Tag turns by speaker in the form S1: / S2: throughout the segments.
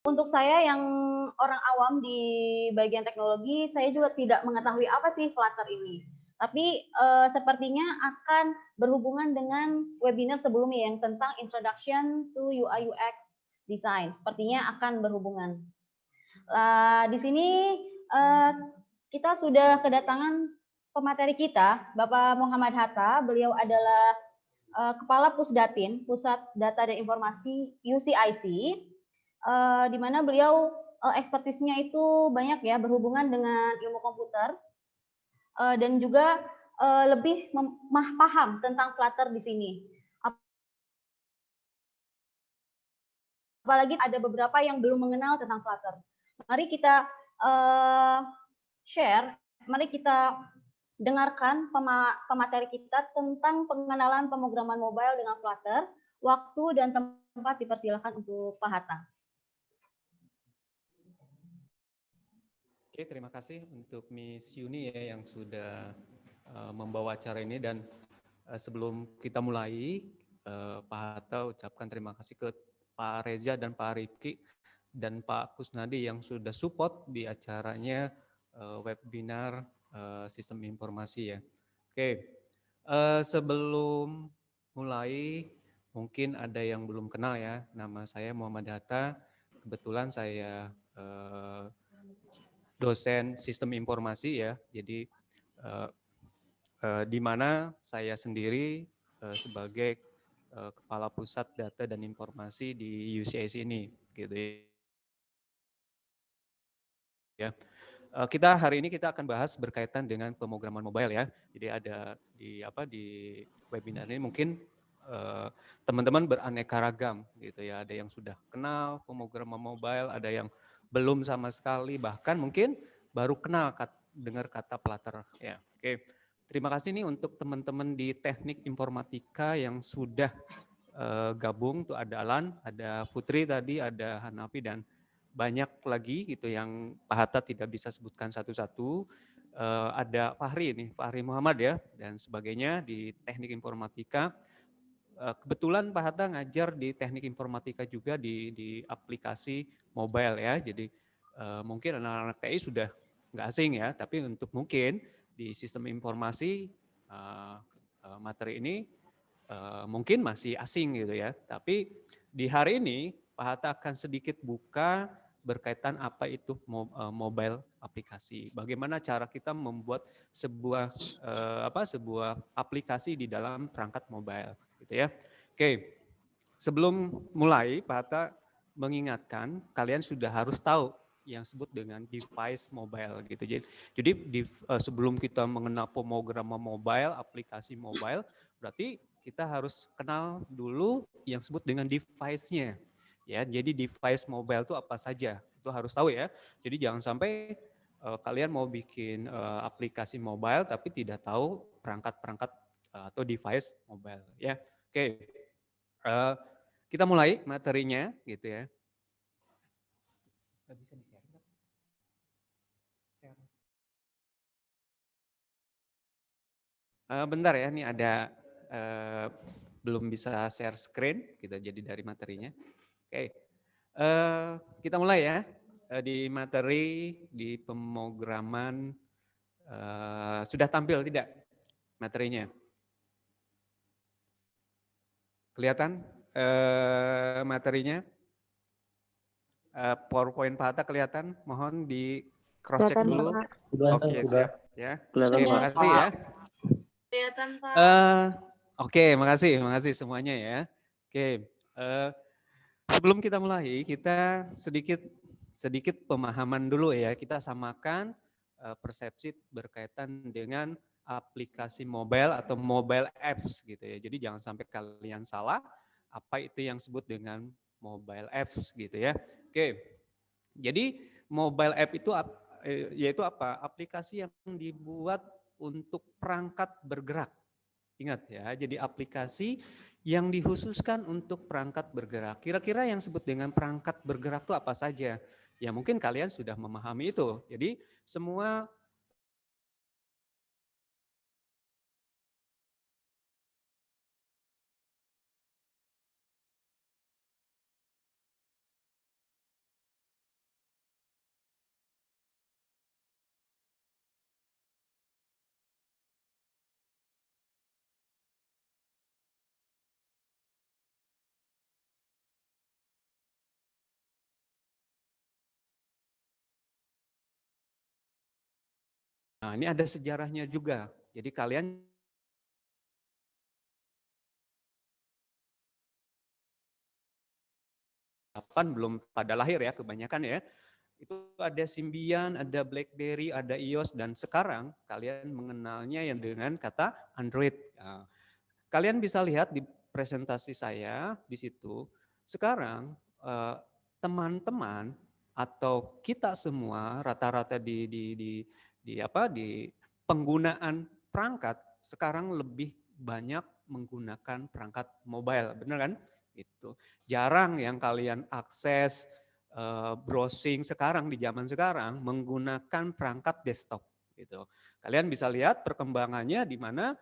S1: untuk saya yang orang awam di bagian teknologi, saya juga tidak mengetahui apa sih Flutter ini. Tapi sepertinya akan berhubungan dengan webinar sebelumnya yang tentang Introduction to UI UX Design. Sepertinya akan berhubungan. Di sini kita sudah kedatangan pemateri kita, Bapak Muhammad Hatta. Beliau adalah Kepala Pusdatin, Pusat Data dan Informasi UCIC, di mana beliau ekspertisnya itu banyak ya berhubungan dengan ilmu komputer dan juga lebih paham tentang Flutter di sini. Apalagi ada beberapa yang belum mengenal tentang Flutter. Mari kita share, mari kita dengarkan pemateri kita tentang pengenalan pemrograman mobile dengan Flutter. Waktu dan tempat dipersilakan untuk Pak Hatta.
S2: Oke, terima kasih untuk Miss Yuni ya yang sudah membawa acara ini, dan sebelum kita mulai, Pak Hatta ucapkan terima kasih ke Pak Reza dan Pak Rifki dan Pak Kusnadi yang sudah support di acaranya webinar sistem informasi ya. Oke, sebelum mulai mungkin ada yang belum kenal ya, nama saya Muhammad Hatta, kebetulan saya dosen sistem informasi ya, jadi di mana saya sendiri sebagai Kepala Pusat Data dan Informasi di UCIC ini, gitu ya. Kita hari ini kita akan bahas berkaitan dengan pemrograman mobile ya. Jadi ada di webinar ini mungkin teman-teman beraneka ragam gitu ya. Ada yang sudah kenal pemrograman mobile, ada yang belum sama sekali, bahkan mungkin baru kenal dengar kata Flutter ya. Oke. Terima kasih nih untuk teman-teman di Teknik Informatika yang sudah gabung. Tuh ada Alan, ada Putri tadi, ada Hanafi, dan banyak lagi gitu yang Pak Hatta tidak bisa sebutkan satu-satu. Ada Fahri nih, Fahri Muhammad ya, dan sebagainya di Teknik Informatika. Kebetulan Pak Hatta ngajar di Teknik Informatika juga di aplikasi mobile ya, jadi mungkin anak-anak TI sudah nggak asing ya, tapi untuk mungkin di sistem informasi materi ini mungkin masih asing gitu ya. Tapi di hari ini Pak Hatta akan sedikit buka berkaitan apa itu mobile aplikasi. Bagaimana cara kita membuat sebuah sebuah aplikasi di dalam perangkat mobile gitu ya. Oke. Sebelum mulai Pak Hatta mengingatkan kalian sudah harus tahu yang disebut dengan device mobile gitu. Jadi sebelum kita mengenal pemrograman mobile, aplikasi mobile, berarti kita harus kenal dulu yang disebut dengan device-nya. Ya, jadi device mobile itu apa saja? Itu harus tahu ya. Jadi jangan sampai kalian mau bikin aplikasi mobile tapi tidak tahu perangkat-perangkat atau device mobile ya. Oke. Kita mulai materinya gitu ya. Bisa di-share nggak? Share. Bentar ya, ini ada belum bisa share screen gitu, jadi dari materinya. Oke, kita mulai ya. Di materi di pemrograman sudah tampil tidak materinya? Kelihatan materinya? PowerPoint Pak Hatta kelihatan? Mohon di cross check
S3: Kelihatan,
S2: dulu.
S3: Pak.
S2: Oke, siap ya.
S3: Kelihatan,
S2: Oke,
S3: Pak.
S2: makasih ya.
S1: Kelihatan, Pak.
S2: Oke, makasih semuanya ya. Oke, sebelum kita mulai, kita sedikit pemahaman dulu ya. Kita samakan persepsi berkaitan dengan aplikasi mobile atau mobile apps gitu ya. Jadi jangan sampai kalian salah apa itu yang disebut dengan mobile apps gitu ya. Oke, jadi mobile app itu yaitu apa? Aplikasi yang dibuat untuk perangkat bergerak. Ingat ya, jadi aplikasi yang dikhususkan untuk perangkat bergerak. Kira-kira yang disebut dengan perangkat bergerak itu apa saja? Ya mungkin kalian sudah memahami itu. Jadi semua Nah, ini ada sejarahnya juga. Jadi kalian belum pada lahir ya kebanyakan ya. Itu ada Symbian, ada BlackBerry, ada iOS, dan sekarang kalian mengenalnya yang dengan kata Android. Nah, kalian bisa lihat di presentasi saya di situ. Sekarang teman-teman atau kita semua rata-rata di penggunaan perangkat sekarang lebih banyak menggunakan perangkat mobile, benar kan? Itu jarang yang kalian akses browsing sekarang di zaman sekarang menggunakan perangkat desktop gitu. Kalian bisa lihat perkembangannya di mana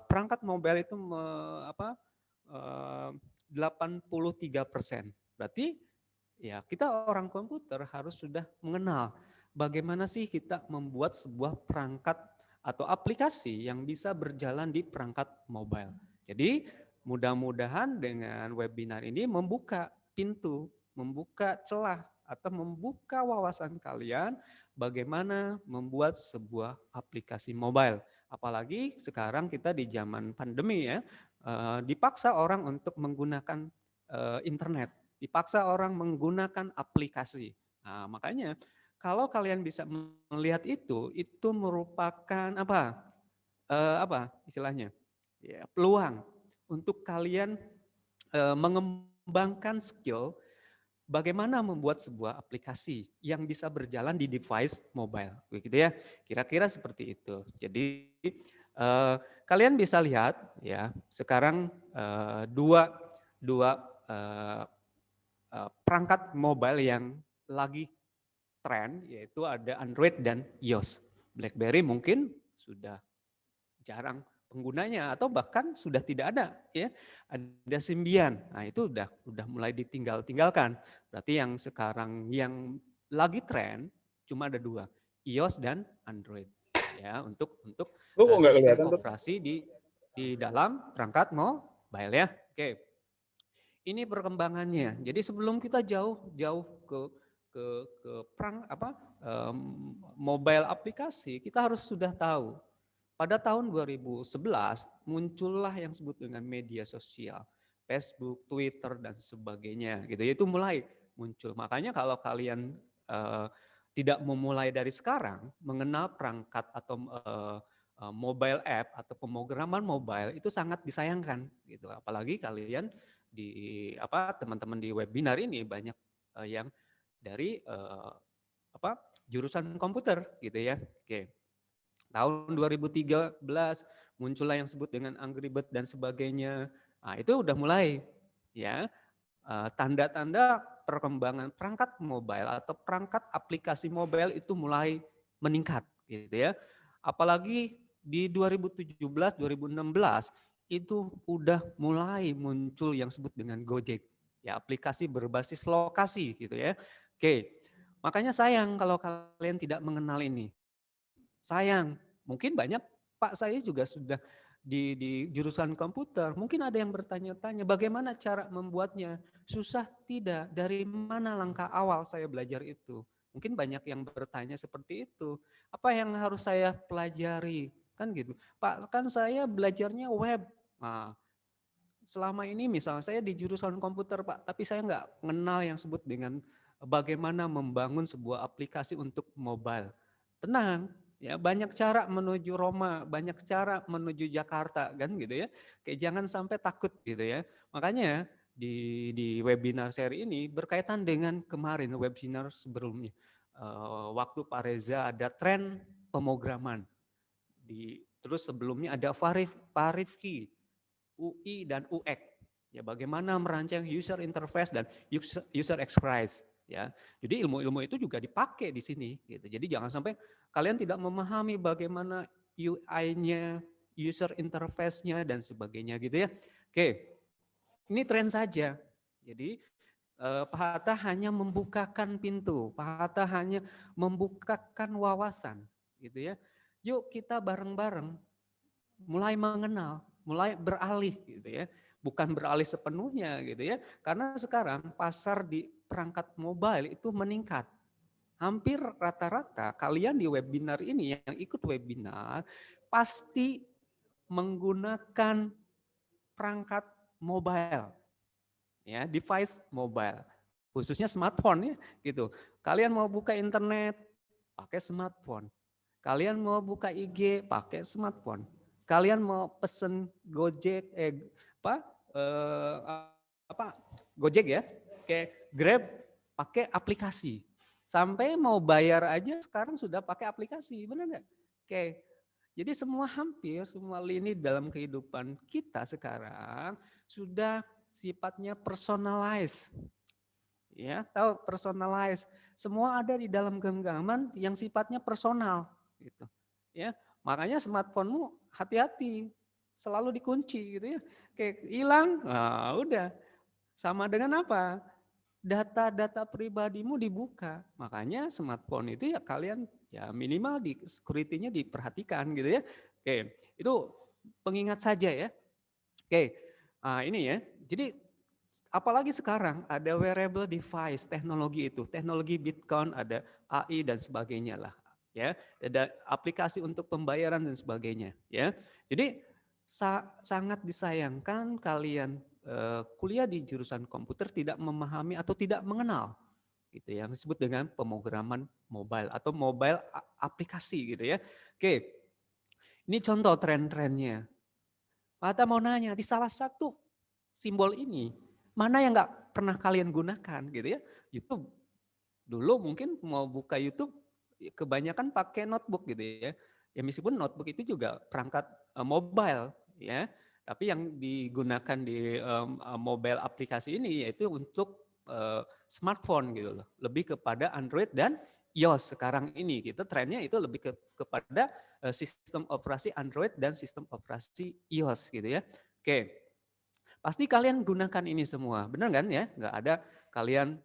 S2: perangkat mobile itu 83%. Berarti ya kita orang komputer harus sudah mengenal bagaimana sih kita membuat sebuah perangkat atau aplikasi yang bisa berjalan di perangkat mobile. Jadi mudah-mudahan dengan webinar ini membuka pintu, membuka celah atau membuka wawasan kalian bagaimana membuat sebuah aplikasi mobile. Apalagi sekarang kita di zaman pandemi ya, dipaksa orang untuk menggunakan internet, dipaksa orang menggunakan aplikasi. Nah, makanya kalau kalian bisa melihat itu merupakan apa istilahnya? Ya, peluang untuk kalian mengembangkan skill bagaimana membuat sebuah aplikasi yang bisa berjalan di device mobile, begitu ya. Kira-kira seperti itu. Jadi kalian bisa lihat ya, sekarang dua perangkat mobile yang lagi tren yaitu ada Android dan iOS. BlackBerry mungkin sudah jarang penggunanya atau bahkan sudah tidak ada ya. Ada Symbian. Nah, itu udah mulai ditinggalkan. Berarti yang sekarang yang lagi tren cuma ada dua, iOS dan Android. Ya, untuk
S3: Lu kok nggak
S2: sistem
S3: kelihatan tuh?
S2: operasi di dalam perangkat mobile ya. Oke. Ini perkembangannya. Jadi sebelum kita jauh ke mobile aplikasi, kita harus sudah tahu. Pada tahun 2011 muncullah yang disebut dengan media sosial, Facebook, Twitter dan sebagainya gitu. Itu mulai muncul. Makanya kalau kalian tidak memulai dari sekarang mengenal perangkat atau mobile app atau pemrograman mobile itu sangat disayangkan gitu. Apalagi kalian teman-teman di webinar ini banyak yang dari jurusan komputer gitu ya. Oke. Tahun 2013 muncullah yang disebut dengan Angry Bird dan sebagainya. Nah, itu udah mulai ya tanda-tanda perkembangan perangkat mobile atau perangkat aplikasi mobile itu mulai meningkat gitu ya. Apalagi di 2017 2016 itu udah mulai muncul yang disebut dengan Gojek. Ya, aplikasi berbasis lokasi gitu ya. Oke. Makanya sayang kalau kalian tidak mengenal ini. Sayang, mungkin banyak Pak saya juga sudah di jurusan komputer, mungkin ada yang bertanya-tanya bagaimana cara membuatnya. Susah tidak, dari mana langkah awal saya belajar itu. Mungkin banyak yang bertanya seperti itu. Apa yang harus saya pelajari? Kan gitu. Pak, kan saya belajarnya web. Nah, selama ini misalnya saya di jurusan komputer Pak, tapi saya nggak mengenal yang disebut dengan bagaimana membangun sebuah aplikasi untuk mobile. Tenang, ya banyak cara menuju Roma, banyak cara menuju Jakarta kan gitu ya. Kayak jangan sampai takut gitu ya. Makanya di webinar seri ini berkaitan dengan kemarin webinar sebelumnya. Waktu Pak Reza ada tren pemrograman. Terus sebelumnya ada Pak Rifki, UI dan UX. Ya, bagaimana merancang user interface dan user experience ya. Jadi ilmu-ilmu itu juga dipakai di sini gitu. Jadi jangan sampai kalian tidak memahami bagaimana UI-nya, user interface-nya dan sebagainya gitu ya. Oke. Ini tren saja. Jadi Pak Hatta hanya membukakan pintu, Pak Hatta hanya membukakan wawasan gitu ya. Yuk kita bareng-bareng mulai mengenal, mulai beralih gitu ya. Bukan beralih sepenuhnya gitu ya. Karena sekarang pasar di perangkat mobile itu meningkat. hampir rata-rata kalian di webinar ini yang ikut webinar pasti menggunakan perangkat mobile, ya, device mobile, khususnya smartphone ya, gitu. Kalian mau buka internet pakai smartphone, kalian mau buka IG pakai smartphone, kalian mau pesen Gojek, apa, eh, apa, Gojek ya, kayak Grab pakai aplikasi. Sampai mau bayar aja sekarang sudah pakai aplikasi, benar nggak? Oke, jadi hampir semua lini dalam kehidupan kita sekarang sudah sifatnya personalized. Ya, tahu personalized. Semua ada di dalam genggaman yang sifatnya personal gitu. Ya, makanya smartphone-mu hati-hati, selalu dikunci gitu ya. Kayak hilang, nah udah. Sama dengan apa? Data-data pribadimu dibuka. Makanya smartphone itu ya kalian ya minimal di security-nya diperhatikan gitu ya. Oke, itu pengingat saja ya. Oke, nah ini ya. Jadi apalagi sekarang ada wearable device teknologi itu, teknologi Bitcoin, ada AI dan sebagainya lah. Ya, ada aplikasi untuk pembayaran dan sebagainya. Ya, jadi sangat disayangkan kalian kuliah di jurusan komputer tidak memahami atau tidak mengenal gitu yang disebut dengan pemrograman mobile atau mobile aplikasi gitu ya. Oke, ini contoh tren-trennya. Mata mau nanya di salah satu simbol ini mana yang nggak pernah kalian gunakan gitu ya. YouTube dulu mungkin mau buka YouTube kebanyakan pakai notebook gitu ya. Ya meskipun notebook itu juga perangkat mobile ya. Tapi yang digunakan di mobile aplikasi ini yaitu untuk smartphone gitu loh. Lebih kepada Android dan iOS sekarang ini gitu. Trennya itu lebih kepada sistem operasi Android dan sistem operasi iOS gitu ya. Oke. Pasti kalian gunakan ini semua, benar kan ya? Nggak ada kalian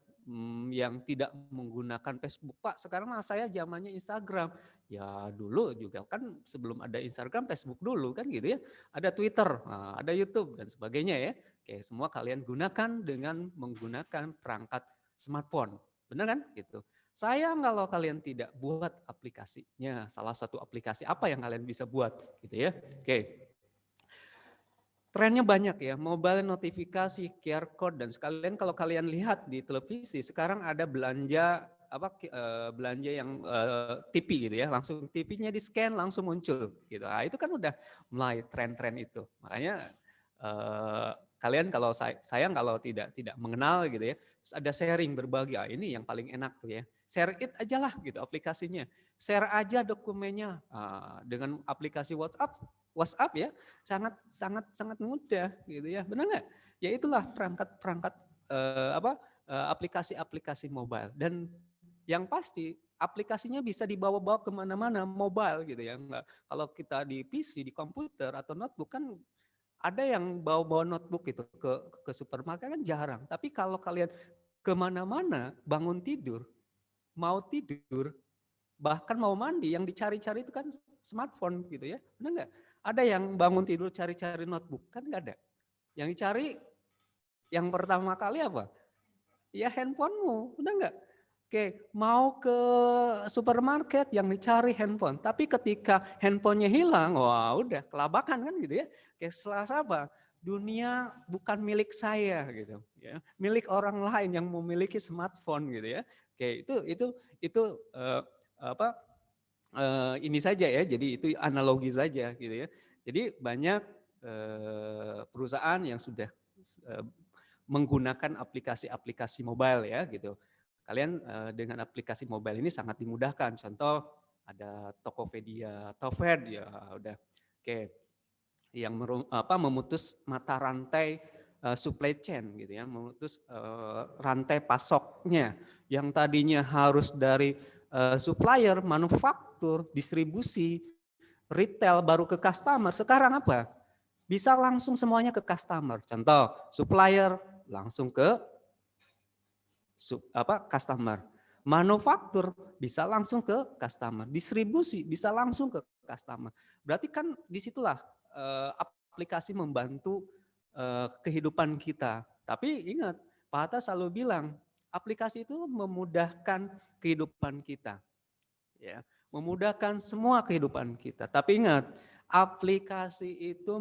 S2: yang tidak menggunakan Facebook. Pak, sekarang mah saya zamannya Instagram. Ya dulu juga kan sebelum ada Instagram, Facebook dulu kan gitu ya. Ada Twitter, ada YouTube dan sebagainya ya. Oke, semua kalian gunakan dengan menggunakan perangkat smartphone. Benar kan? Gitu. Sayang kalau kalian tidak buat aplikasinya. Salah satu aplikasi apa yang kalian bisa buat gitu ya. Oke. Trennya banyak ya, mobile notifikasi, QR code dan sekalian kalau kalian lihat di televisi sekarang ada belanja belanja yang TV gitu ya, langsung TV-nya di-scan langsung muncul gitu. Nah, itu kan udah mulai tren-tren itu. Makanya kalian kalau sayang kalau tidak mengenal gitu ya, terus ada sharing berbagi, ini yang paling enak tuh ya. Share it aja lah gitu aplikasinya. Share aja dokumennya dengan aplikasi WhatsApp ya sangat mudah gitu ya, benar nggak? Ya itulah perangkat aplikasi-aplikasi mobile dan yang pasti aplikasinya bisa dibawa-bawa kemana-mana mobile gitu ya. Nggak, kalau kita di PC, di komputer atau notebook kan ada yang bawa-bawa notebook itu ke supermarket kan jarang. Tapi kalau kalian kemana-mana bangun tidur, mau tidur, bahkan mau mandi yang dicari-cari itu kan smartphone gitu ya, benar nggak? Ada yang bangun tidur cari-cari notebook kan nggak ada. Yang dicari yang pertama kali apa? Ya handphonemu, benar nggak? Oke, mau ke supermarket yang dicari handphone, tapi ketika handphonenya hilang, wah udah kelabakan kan gitu ya. Oke, setelah apa? Dunia bukan milik saya gitu, ya, milik orang lain yang memiliki smartphone gitu ya. Oke, itu apa? Ini saja ya, jadi itu analogi saja gitu ya. Jadi banyak perusahaan yang sudah menggunakan aplikasi-aplikasi mobile ya gitu. Kalian dengan aplikasi mobile ini sangat dimudahkan. Contoh ada Tokopedia, Tofed ya udah. Oke. Yang memutus mata rantai supply chain gitu ya, memutus rantai pasoknya yang tadinya harus dari supplier, manufaktur, distribusi, retail baru ke customer. Sekarang apa? Bisa langsung semuanya ke customer. Contoh, supplier langsung ke customer. Manufaktur bisa langsung ke customer, distribusi bisa langsung ke customer. Berarti kan disitulah aplikasi membantu kehidupan kita. Tapi ingat, Pak Hatta selalu bilang Aplikasi itu memudahkan kehidupan kita, ya, memudahkan semua kehidupan kita. Tapi ingat, aplikasi itu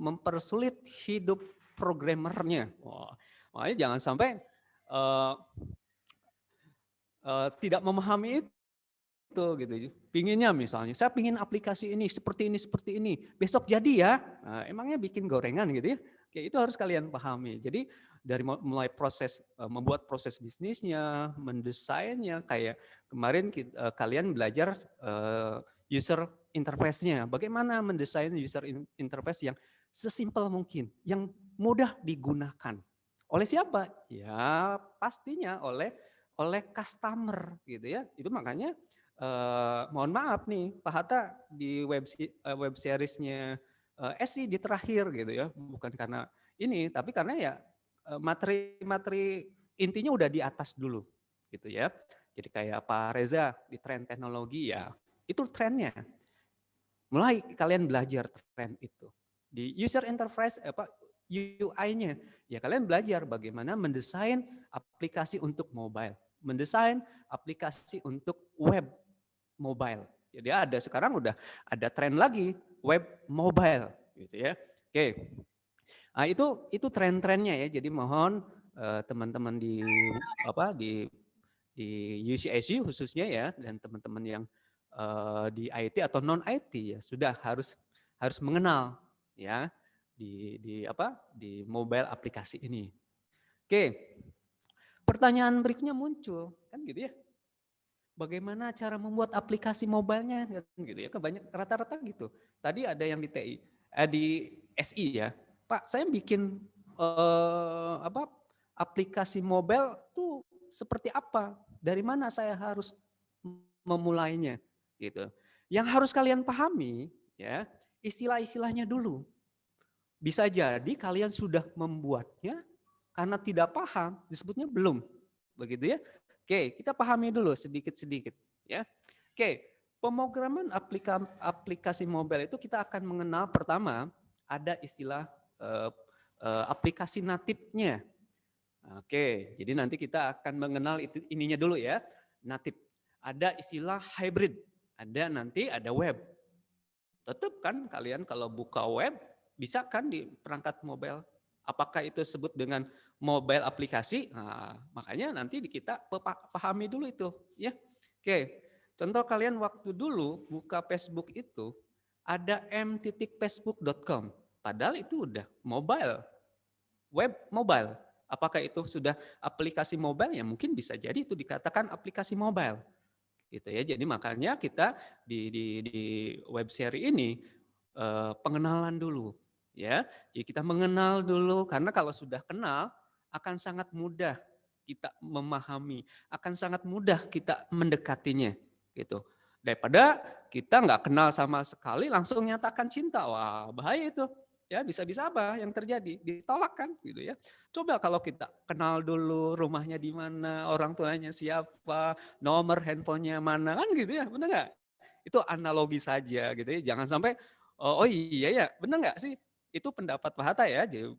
S2: mempersulit hidup programmernya. Wah, makanya jangan sampai uh, tidak memahami itu gitu. Pinginnya misalnya, saya pingin aplikasi ini seperti ini, besok jadi ya. Nah, emangnya bikin gorengan gitu ya? Kayak itu harus kalian pahami. Jadi dari mulai proses membuat proses bisnisnya, mendesainnya, kayak kemarin kalian belajar user interface-nya. Bagaimana mendesain user interface yang sesimpel mungkin, yang mudah digunakan. Oleh siapa? Ya pastinya oleh customer gitu ya. Itu makanya mohon maaf nih Pak Hatta di web seriesnya SI di terakhir gitu ya, bukan karena ini, tapi karena ya materi intinya udah di atas dulu gitu ya. Jadi kayak Pak Reza di tren teknologi ya, itu trennya. Mulai kalian belajar tren itu. Di user interface UI-nya, ya kalian belajar bagaimana mendesain aplikasi untuk mobile, mendesain aplikasi untuk web mobile. Jadi sekarang udah ada tren lagi web mobile gitu ya. Oke. Nah, itu tren-trennya ya. Jadi mohon teman-teman di UCSU khususnya ya, dan teman-teman yang di IT atau non IT ya sudah harus mengenal ya di mobile aplikasi ini. Oke. Pertanyaan berikutnya muncul kan gitu ya. Bagaimana cara membuat aplikasi mobile-nya gitu ya, kebanyakan rata-rata gitu. Tadi ada yang di di SI ya, Pak saya bikin aplikasi mobile tuh seperti apa, dari mana saya harus memulainya gitu. Yang harus kalian pahami ya, istilah-istilahnya dulu. Bisa jadi kalian sudah membuatnya karena tidak paham, disebutnya belum, begitu ya. Oke, kita pahami dulu sedikit-sedikit ya. Oke, pemrograman aplikasi mobile itu kita akan mengenal pertama ada istilah aplikasi natifnya. Oke, jadi nanti kita akan mengenal ininya dulu ya, natif. Ada istilah hybrid, ada web. Tetap kan kalian kalau buka web bisa kan di perangkat mobile. Apakah itu disebut dengan mobile aplikasi? Nah, makanya nanti kita pahami dulu itu, ya. Oke, contoh kalian waktu dulu buka Facebook itu ada m.facebook.com, padahal itu udah mobile, web mobile. Apakah itu sudah aplikasi mobile? Ya mungkin bisa jadi itu dikatakan aplikasi mobile, gitu ya. Jadi makanya kita di web seri ini pengenalan dulu. Ya, jadi kita mengenal dulu karena kalau sudah kenal akan sangat mudah kita memahami, akan sangat mudah kita mendekatinya, gitu. Daripada kita nggak kenal sama sekali langsung nyatakan cinta, wah bahaya itu. Ya bisa-bisa apa yang terjadi? Ditolak kan, gitu ya. Coba kalau kita kenal dulu rumahnya di mana, orang tuanya siapa, nomor handphonenya mana, kan gitu ya, benar nggak? Itu analogi saja, gitu ya. Jangan sampai oh iya ya, benar nggak sih? Itu pendapat Pak Hatta ya. Jadi,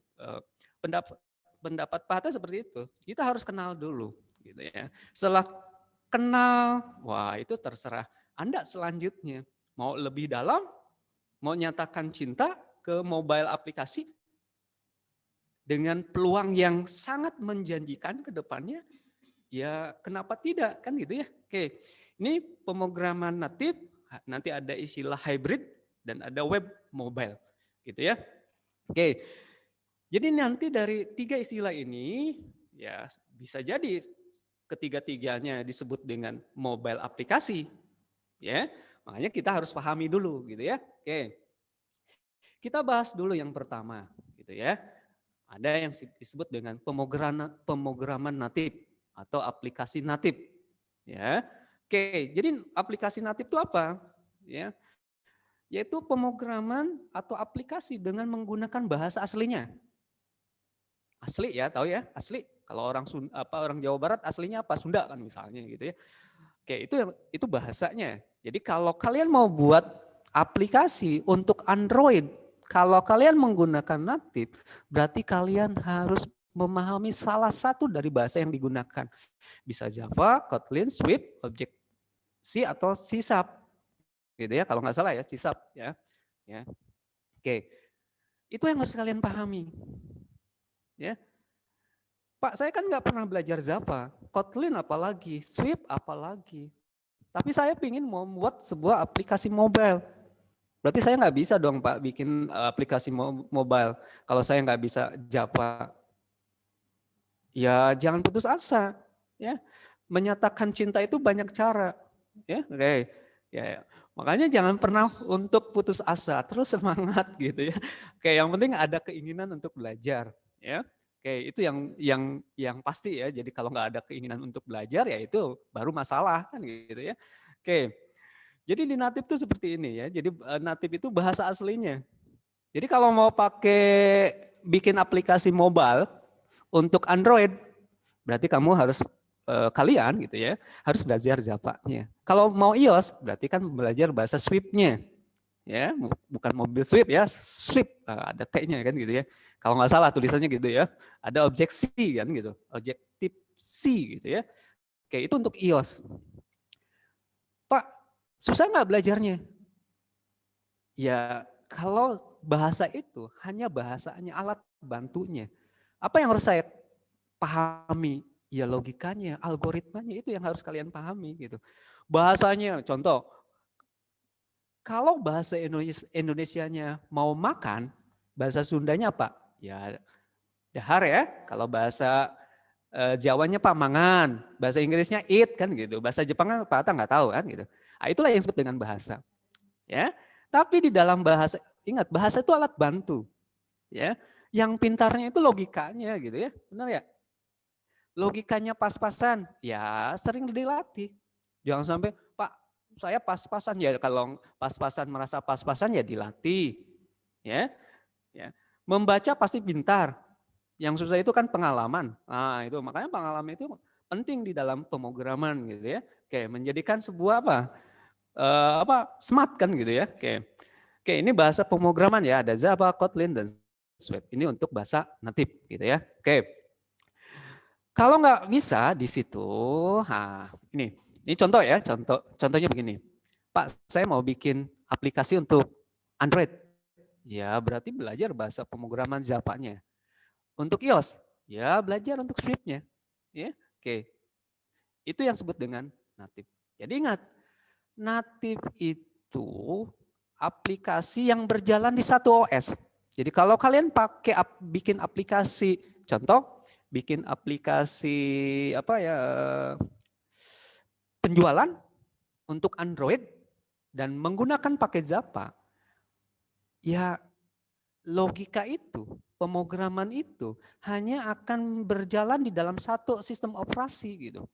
S2: pendapat Pak Hatta seperti itu. Kita harus kenal dulu, gitu ya. Setelah kenal, wah itu terserah Anda selanjutnya. Mau lebih dalam, mau nyatakan cinta ke mobile aplikasi dengan peluang yang sangat menjanjikan ke depannya, ya kenapa tidak kan gitu ya. Oke, ini pemrograman natif, nanti ada istilah hybrid dan ada web mobile, gitu ya. Oke, jadi nanti dari tiga istilah ini ya bisa jadi ketiga-tiganya disebut dengan mobile aplikasi, ya. Makanya kita harus pahami dulu, gitu ya. Oke, kita bahas dulu yang pertama, gitu ya. Ada yang disebut dengan pemrograman natif atau aplikasi natif, ya. Oke, jadi aplikasi natif itu apa? Ya, yaitu pemrograman atau aplikasi dengan menggunakan bahasa aslinya. Asli ya, tahu ya, asli. Kalau orang orang Jawa Barat aslinya apa? Sunda kan misalnya gitu ya. Oke, itu bahasanya. Jadi kalau kalian mau buat aplikasi untuk Android, kalau kalian menggunakan natif, berarti kalian harus memahami salah satu dari bahasa yang digunakan. Bisa Java, Kotlin, Swift, Objective-C atau C#. Gitu ya, kalau nggak salah ya, C# ya. Ya. Oke. Itu yang harus kalian pahami. Ya. Pak, saya kan nggak pernah belajar Java, Kotlin apalagi, Swift apalagi. Tapi saya ingin membuat sebuah aplikasi mobile. Berarti saya nggak bisa dong Pak bikin aplikasi mobile kalau saya nggak bisa Java. Ya jangan putus asa. Ya, menyatakan cinta itu banyak cara. Ya, oke. Ya, makanya jangan pernah untuk putus asa, terus semangat gitu ya. Oke, yang penting ada keinginan untuk belajar. Ya, oke itu yang pasti ya. Jadi kalau nggak ada keinginan untuk belajar ya itu baru masalah kan gitu ya. Oke. Jadi di natif itu seperti ini ya. Jadi natif itu bahasa aslinya. Jadi kalau mau pakai bikin aplikasi mobile untuk Android, berarti kamu harus kalian gitu ya, harus belajar Java-nya. Kalau mau iOS, berarti kan belajar bahasa Swift-nya. Ya, bukan mobil Swift ya, Swift ada T-nya kan gitu ya. Kalau nggak salah tulisannya gitu ya. Ada Objective C kan gitu, Objective C gitu ya. Oke, itu untuk iOS. Pak, susah nggak belajarnya? Ya, kalau bahasa itu hanya bahasanya, alat bantunya. Apa yang harus saya pahami? Ya logikanya, algoritmanya itu yang harus kalian pahami gitu. Bahasanya, contoh, kalau bahasa Indonesianya mau makan, bahasa Sundanya apa? Ya dahar ya. Kalau bahasa Jawanya Pak mangan, bahasa Inggrisnya eat kan gitu. Bahasa Jepangnya Pak Ata nggak tahu kan gitu. Nah, itulah yang disebut dengan bahasa. Ya, tapi di dalam bahasa, ingat bahasa itu alat bantu. Ya, yang pintarnya itu logikanya gitu ya, benar ya? Logikanya pas-pasan, ya sering dilatih. Jangan sampai, Pak, saya pas-pasan ya, kalau pas-pasan merasa pas-pasan ya dilatih. Ya, ya. Membaca pasti pintar. Yang susah itu kan pengalaman. Nah, itu makanya pengalaman itu penting di dalam pemrograman gitu ya. Oke, menjadikan sebuah smart kan gitu ya. Oke, ini bahasa pemrograman ya, ada Java, Kotlin dan Swift. Ini untuk bahasa natif gitu ya. Oke. Kalau nggak bisa di situ, nah ini contoh ya, contohnya begini. Pak, saya mau bikin aplikasi untuk Android. Ya, berarti belajar bahasa pemrograman Java-nya. Untuk iOS, ya belajar untuk Swift-nya. Ya, oke. Itu yang disebut dengan natif. Jadi ingat, natif itu aplikasi yang berjalan di satu OS. Jadi kalau kalian pakai bikin aplikasi, contoh bikin aplikasi penjualan untuk Android dan menggunakan pakai Java, ya logika itu, pemrograman itu hanya akan berjalan di dalam satu sistem operasi gitu.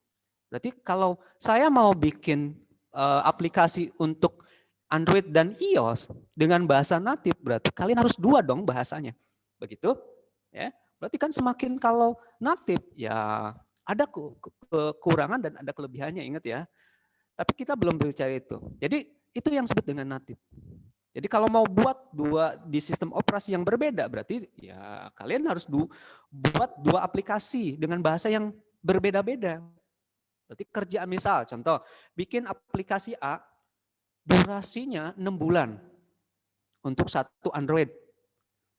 S2: Berarti kalau saya mau bikin aplikasi untuk Android dan iOS dengan bahasa natif, berarti kalian harus dua dong bahasanya. Begitu? Ya. Berarti kan semakin kalau natif ya ada kekurangan dan ada kelebihannya, ingat ya. Tapi kita belum berbicara itu. Jadi itu yang disebut dengan natif. Jadi kalau mau buat dua di sistem operasi yang berbeda, berarti ya kalian harus buat dua aplikasi dengan bahasa yang berbeda-beda. Berarti kerjaan misal, contoh, bikin aplikasi A, durasinya 6 bulan untuk satu Android.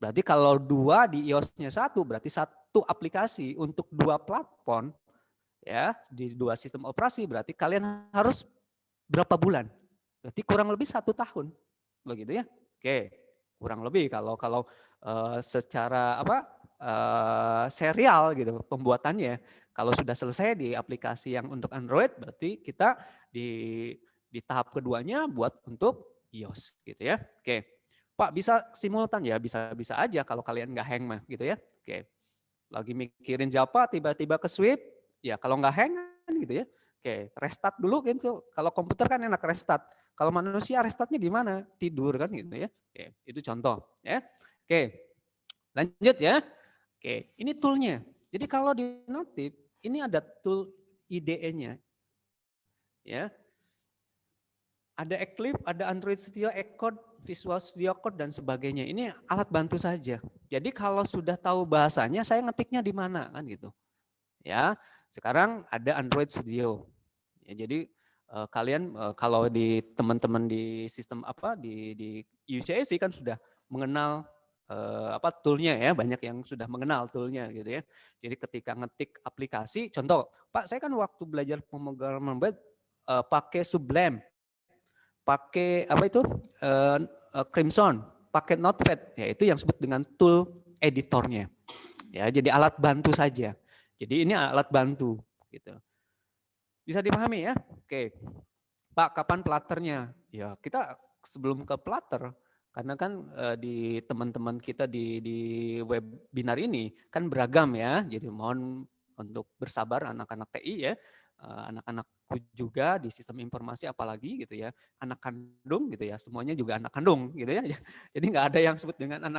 S2: Berarti kalau dua di iOS-nya satu, berarti satu aplikasi untuk dua platform, ya di dua sistem operasi, berarti kalian harus berapa bulan? Berarti kurang lebih 1 tahun, begitu ya? Oke, kurang lebih kalau secara serial gitu pembuatannya. Kalau sudah selesai di aplikasi yang untuk Android, berarti kita di tahap keduanya buat untuk iOS gitu ya. Oke, Pak bisa simultan ya, bisa aja kalau kalian nggak hang mah gitu ya. Oke, lagi mikirin Java tiba-tiba ke Swift, ya kalau nggak hang kan gitu ya. Oke, restart dulu gitu. Kalau komputer kan enak restart. Kalau manusia restartnya gimana? Tidur kan gitu ya. Oke, itu contoh ya. Oke, lanjut ya. Oke, ini toolnya. Jadi kalau di native ini ada tool IDE-nya, ya. Ada Eclipse, ada Android Studio, Xcode. Visual Studio Code dan sebagainya. Ini alat bantu saja. Jadi kalau sudah tahu bahasanya, saya ngetiknya di mana kan gitu. Ya, sekarang ada Android Studio. Ya, jadi kalian kalau di teman-teman di sistem apa di UCIC kan sudah mengenal toolnya ya, banyak yang sudah mengenal toolnya gitu ya. Jadi ketika ngetik aplikasi, contoh, Pak saya kan waktu belajar pemrograman web pakai Sublime, pakai apa itu Crimson, pakai Notepad, ya itu yang disebut dengan tool editornya. Ya, jadi alat bantu saja. Jadi ini alat bantu gitu. Bisa dipahami ya? Oke. Pak, kapan platternya? Ya, kita sebelum ke platter, karena kan di teman-teman kita di webinar ini kan beragam ya. Jadi mohon untuk bersabar anak-anak TI ya, anak-anakku juga di sistem informasi apalagi gitu ya, anak kandung gitu ya, semuanya juga anak kandung gitu ya. Jadi nggak ada yang sebut dengan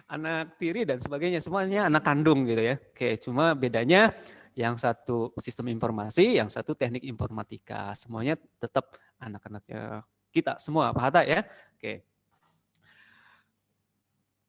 S2: anak tiri dan sebagainya, semuanya anak kandung gitu ya. Oke, cuma bedanya yang satu sistem informasi, yang satu teknik informatika. Semuanya tetap anak-anaknya kita semua, Pak Hatta ya. Oke.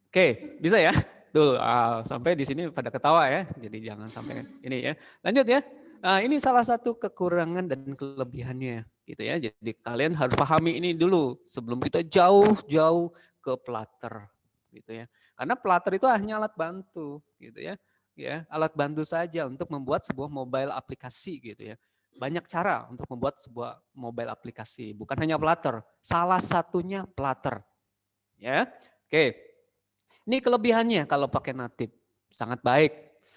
S2: Oke, bisa ya? Tuh, sampai di sini pada ketawa ya. Jadi jangan sampai ini ya. Lanjut ya. Nah, ini salah satu kekurangan dan kelebihannya gitu ya. Jadi kalian harus pahami ini dulu sebelum kita jauh-jauh ke Flutter gitu ya. Karena Flutter itu hanya alat bantu gitu ya. Ya, alat bantu saja untuk membuat sebuah mobile aplikasi gitu ya. Banyak cara untuk membuat sebuah mobile aplikasi, bukan hanya Flutter. Salah satunya Flutter. Ya. Oke. Ini kelebihannya kalau pakai native, sangat baik.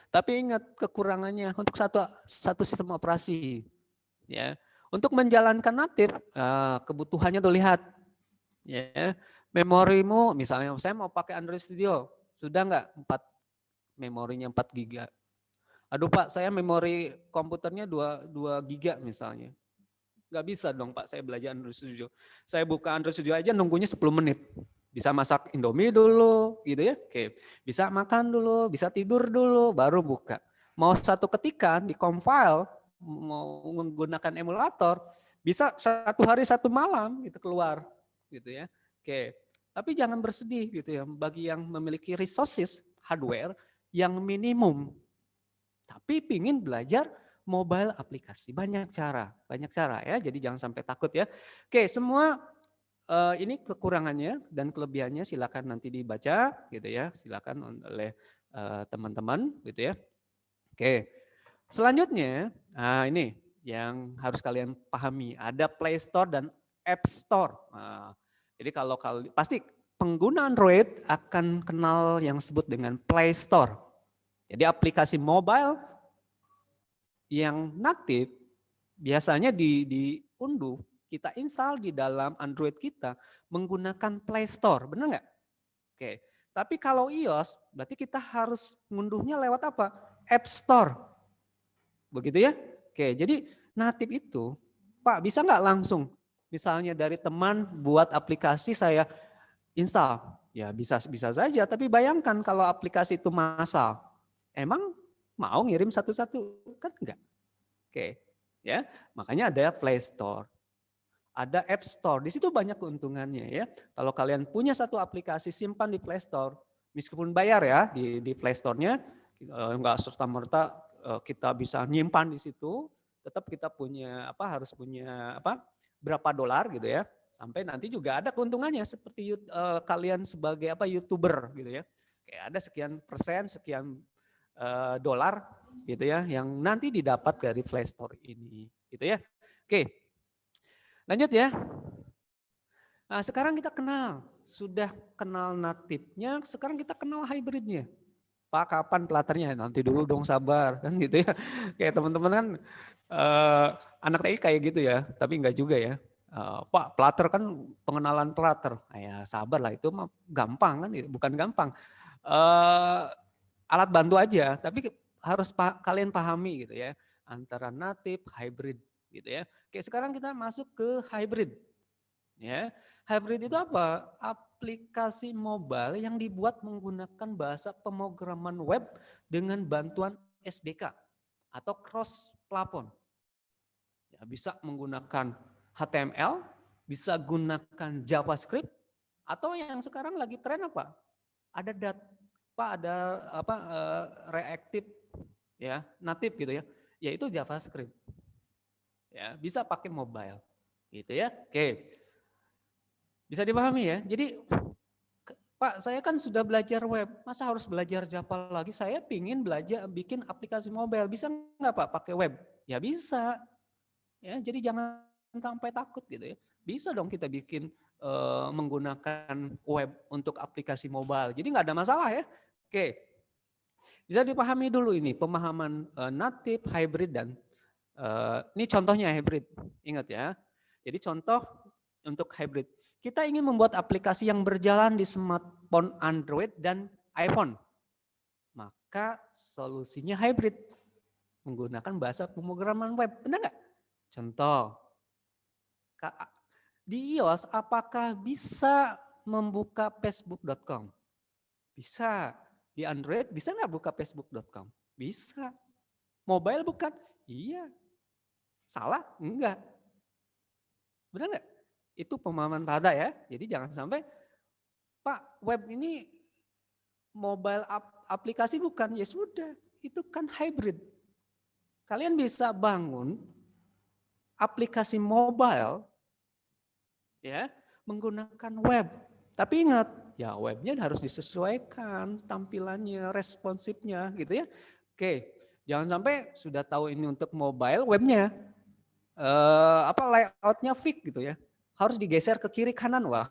S2: Tapi ingat kekurangannya untuk satu sistem operasi. Ya, untuk menjalankan native kebutuhannya tuh lihat. Ya, memorimu misalnya saya mau pakai Android Studio, sudah nggak memorinya 4 giga. Aduh Pak, saya memori komputernya 2 giga misalnya. Nggak bisa dong Pak, saya belajar Android Studio. Saya buka Android Studio aja nunggunya 10 menit. Bisa masak Indomie dulu gitu ya. Oke. Bisa makan dulu, bisa tidur dulu, baru buka. Mau satu ketikan di compile, mau menggunakan emulator, bisa 1 hari 1 malam gitu keluar gitu ya. Oke. Tapi jangan bersedih gitu ya bagi yang memiliki resources hardware yang minimum. Tapi pingin belajar mobile aplikasi, banyak cara ya. Jadi jangan sampai takut ya. Oke, semua ini kekurangannya dan kelebihannya silakan nanti dibaca gitu ya, silakan oleh teman-teman gitu ya. Oke, selanjutnya ini yang harus kalian pahami, ada Play Store dan App Store. Jadi kalau pasti pengguna Android akan kenal yang disebut dengan Play Store. Jadi aplikasi mobile yang natif biasanya diunduh, kita install di dalam Android kita menggunakan Play Store, benar nggak? Oke, tapi kalau iOS berarti kita harus ngunduhnya lewat apa? App Store, begitu ya? Oke, jadi natif itu, Pak bisa nggak langsung, misalnya dari teman buat aplikasi saya install, ya bisa saja. Tapi bayangkan kalau aplikasi itu massal, emang mau ngirim satu-satu kan enggak? Oke, ya. Makanya ada Play Store. Ada App Store. Di situ banyak keuntungannya ya. Kalau kalian punya satu aplikasi simpan di Play Store, meskipun bayar ya di Play Store-nya, enggak serta-merta kita bisa nyimpan di situ, tetap kita harus punya berapa dolar gitu ya. Sampai nanti juga ada keuntungannya seperti kalian sebagai YouTuber gitu ya. Kayak ada sekian persen, sekian dolar gitu ya yang nanti didapat dari Play Store ini gitu ya. Oke. Lanjut ya. Nah, sekarang kita sudah kenal natifnya, sekarang kita kenal hybridnya. Pak, kapan platternya? Nanti dulu dong, sabar kan gitu ya. Kayak teman-teman kan anak TI kayak gitu ya, tapi enggak juga ya. Pak, platter kan pengenalan platter. Ya sabar lah, itu mah gampang kan, bukan gampang. Alat bantu aja, tapi harus kalian pahami gitu ya, antara native, hybrid gitu ya. Oke, sekarang kita masuk ke hybrid. Ya, hybrid itu apa? Aplikasi mobile yang dibuat menggunakan bahasa pemrograman web dengan bantuan SDK atau cross platform. Ya, bisa menggunakan HTML, bisa gunakan JavaScript, Atau yang sekarang lagi tren apa? Ada ada apa reaktif ya, natif gitu ya. Yaitu JavaScript. Ya, bisa pakai mobile. Gitu ya. Oke. Bisa dipahami ya. Jadi Pak, saya kan sudah belajar web, masa harus belajar Java lagi? Saya pingin belajar bikin aplikasi mobile, bisa nggak Pak pakai web? Ya bisa, ya. Jadi jangan sampai takut gitu ya. Bisa dong kita bikin menggunakan web untuk aplikasi mobile. Jadi nggak ada masalah ya. Oke, bisa dipahami dulu ini pemahaman native, hybrid dan ini contohnya hybrid. Ingat ya. Jadi contoh untuk hybrid. Kita ingin membuat aplikasi yang berjalan di smartphone Android dan iPhone. Maka solusinya hybrid. Menggunakan bahasa pemrograman web. Benar nggak? Contoh. Di iOS apakah bisa membuka facebook.com? Bisa. Di Android bisa nggak buka facebook.com? Bisa. Mobile bukan? Iya. Salah? Enggak. Benar nggak? Itu pemahaman Pada ya. Jadi jangan sampai, Pak web ini mobile aplikasi bukan? Ya sudah, itu kan hybrid. Kalian bisa bangun aplikasi mobile ya menggunakan web. Tapi ingat, ya webnya harus disesuaikan tampilannya, responsifnya gitu ya. Oke, jangan sampai sudah tahu ini untuk mobile webnya layoutnya fix gitu ya. Harus digeser ke kiri kanan, wah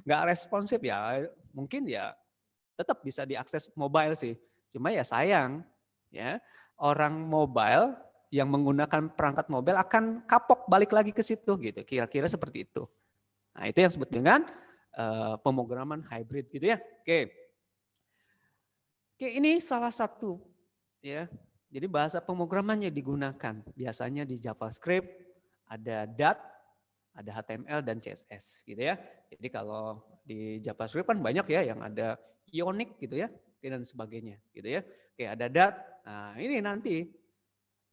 S2: nggak responsif ya. Mungkin ya tetap bisa diakses mobile sih. Cuma ya sayang ya orang mobile yang menggunakan perangkat mobile akan kapok balik lagi ke situ gitu. Kira-kira seperti itu. Nah, itu yang disebut dengan pemrograman hybrid gitu ya. Oke. Oke, ini salah satu ya. Jadi bahasa pemrogramannya digunakan. Biasanya di JavaScript ada Dart, ada HTML dan CSS gitu ya. Jadi kalau di JavaScript kan banyak ya yang ada Ionic gitu ya dan sebagainya gitu ya. Oke, ada Dart. Nah, ini nanti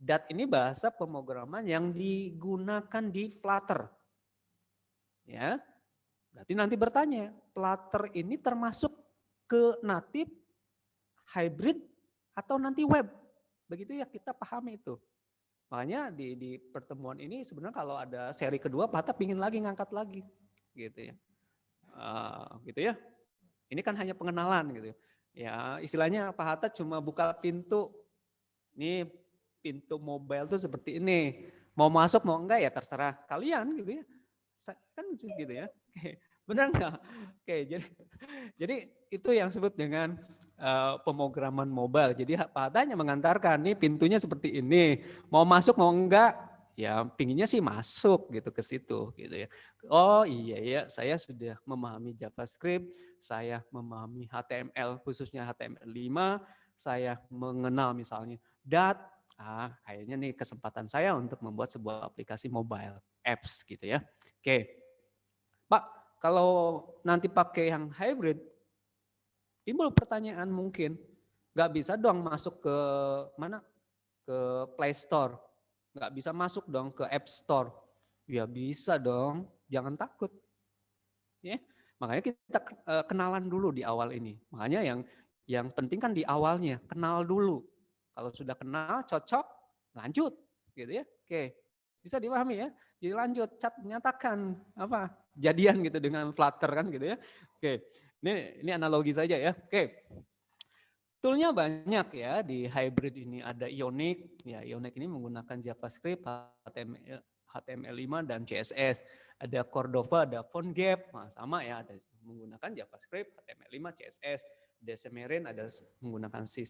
S2: Dart ini bahasa pemrograman yang digunakan di Flutter. Ya. Berarti nanti bertanya, Flutter ini termasuk ke native, hybrid atau nanti web? Begitu ya kita pahami itu. Makanya di pertemuan ini sebenarnya kalau ada seri kedua, Pak Hatta pingin lagi ngangkat lagi, gitu ya. Gitu ya. Ini kan hanya pengenalan gitu. Ya istilahnya Pak Hatta cuma buka pintu. Ini pintu mobile tuh seperti ini. Mau masuk mau enggak ya terserah kalian gitu ya. Kan gitu ya. Benar enggak? Oke, jadi itu yang disebut dengan pemrograman mobile. Jadi Pak Hatta hanya mengantarkan nih pintunya seperti ini. Mau masuk mau enggak? Ya pinginnya sih masuk gitu ke situ gitu ya. Oh iya ya, saya sudah memahami JavaScript, saya memahami HTML khususnya HTML5, saya mengenal misalnya Dart. Kayaknya nih kesempatan saya untuk membuat sebuah aplikasi mobile apps gitu ya. Oke. Pak, kalau nanti pakai yang hybrid, timbul pertanyaan mungkin, nggak bisa dong masuk ke mana? Ke Play Store, nggak bisa masuk dong ke App Store. Ya bisa dong, jangan takut. Ya, makanya kita kenalan dulu di awal ini. Makanya yang penting kan di awalnya, kenal dulu. Kalau sudah kenal, cocok, lanjut, gitu ya. Oke, bisa dipahami ya. Jadi lanjut, cat menyatakan apa? Jadian gitu dengan Flutter kan gitu ya. Oke, ini analogi saja ya. Oke. Toolnya banyak ya di hybrid ini, ada Ionic, ya Ionic ini menggunakan JavaScript, HTML5 dan CSS. Ada Cordova, ada PhoneGap, nah, sama ya, ada menggunakan JavaScript, HTML5, CSS. Ada Xamarin, ada menggunakan C#,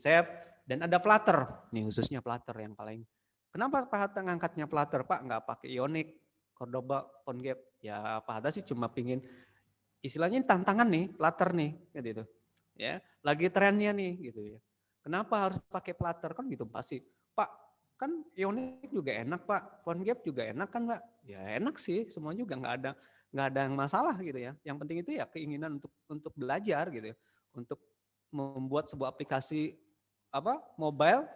S2: dan ada Flutter. Nih khususnya Flutter yang paling. Kenapa Pak Hatta ngangkatnya Flutter? Pak nggak pakai Ionic, Cordova, PhoneGap? Ya Pak Hatta sih cuma pingin istilahnya tantangan nih, Flutter nih, gitu. Ya, lagi trennya nih gitu ya. Kenapa harus pakai Flutter kan gitu pasti. Pak, kan Ionic juga enak Pak, PhoneGap juga enak kan Pak? Ya enak sih, semua juga nggak ada yang masalah gitu ya. Yang penting itu ya keinginan untuk belajar gitu ya. Untuk membuat sebuah aplikasi mobile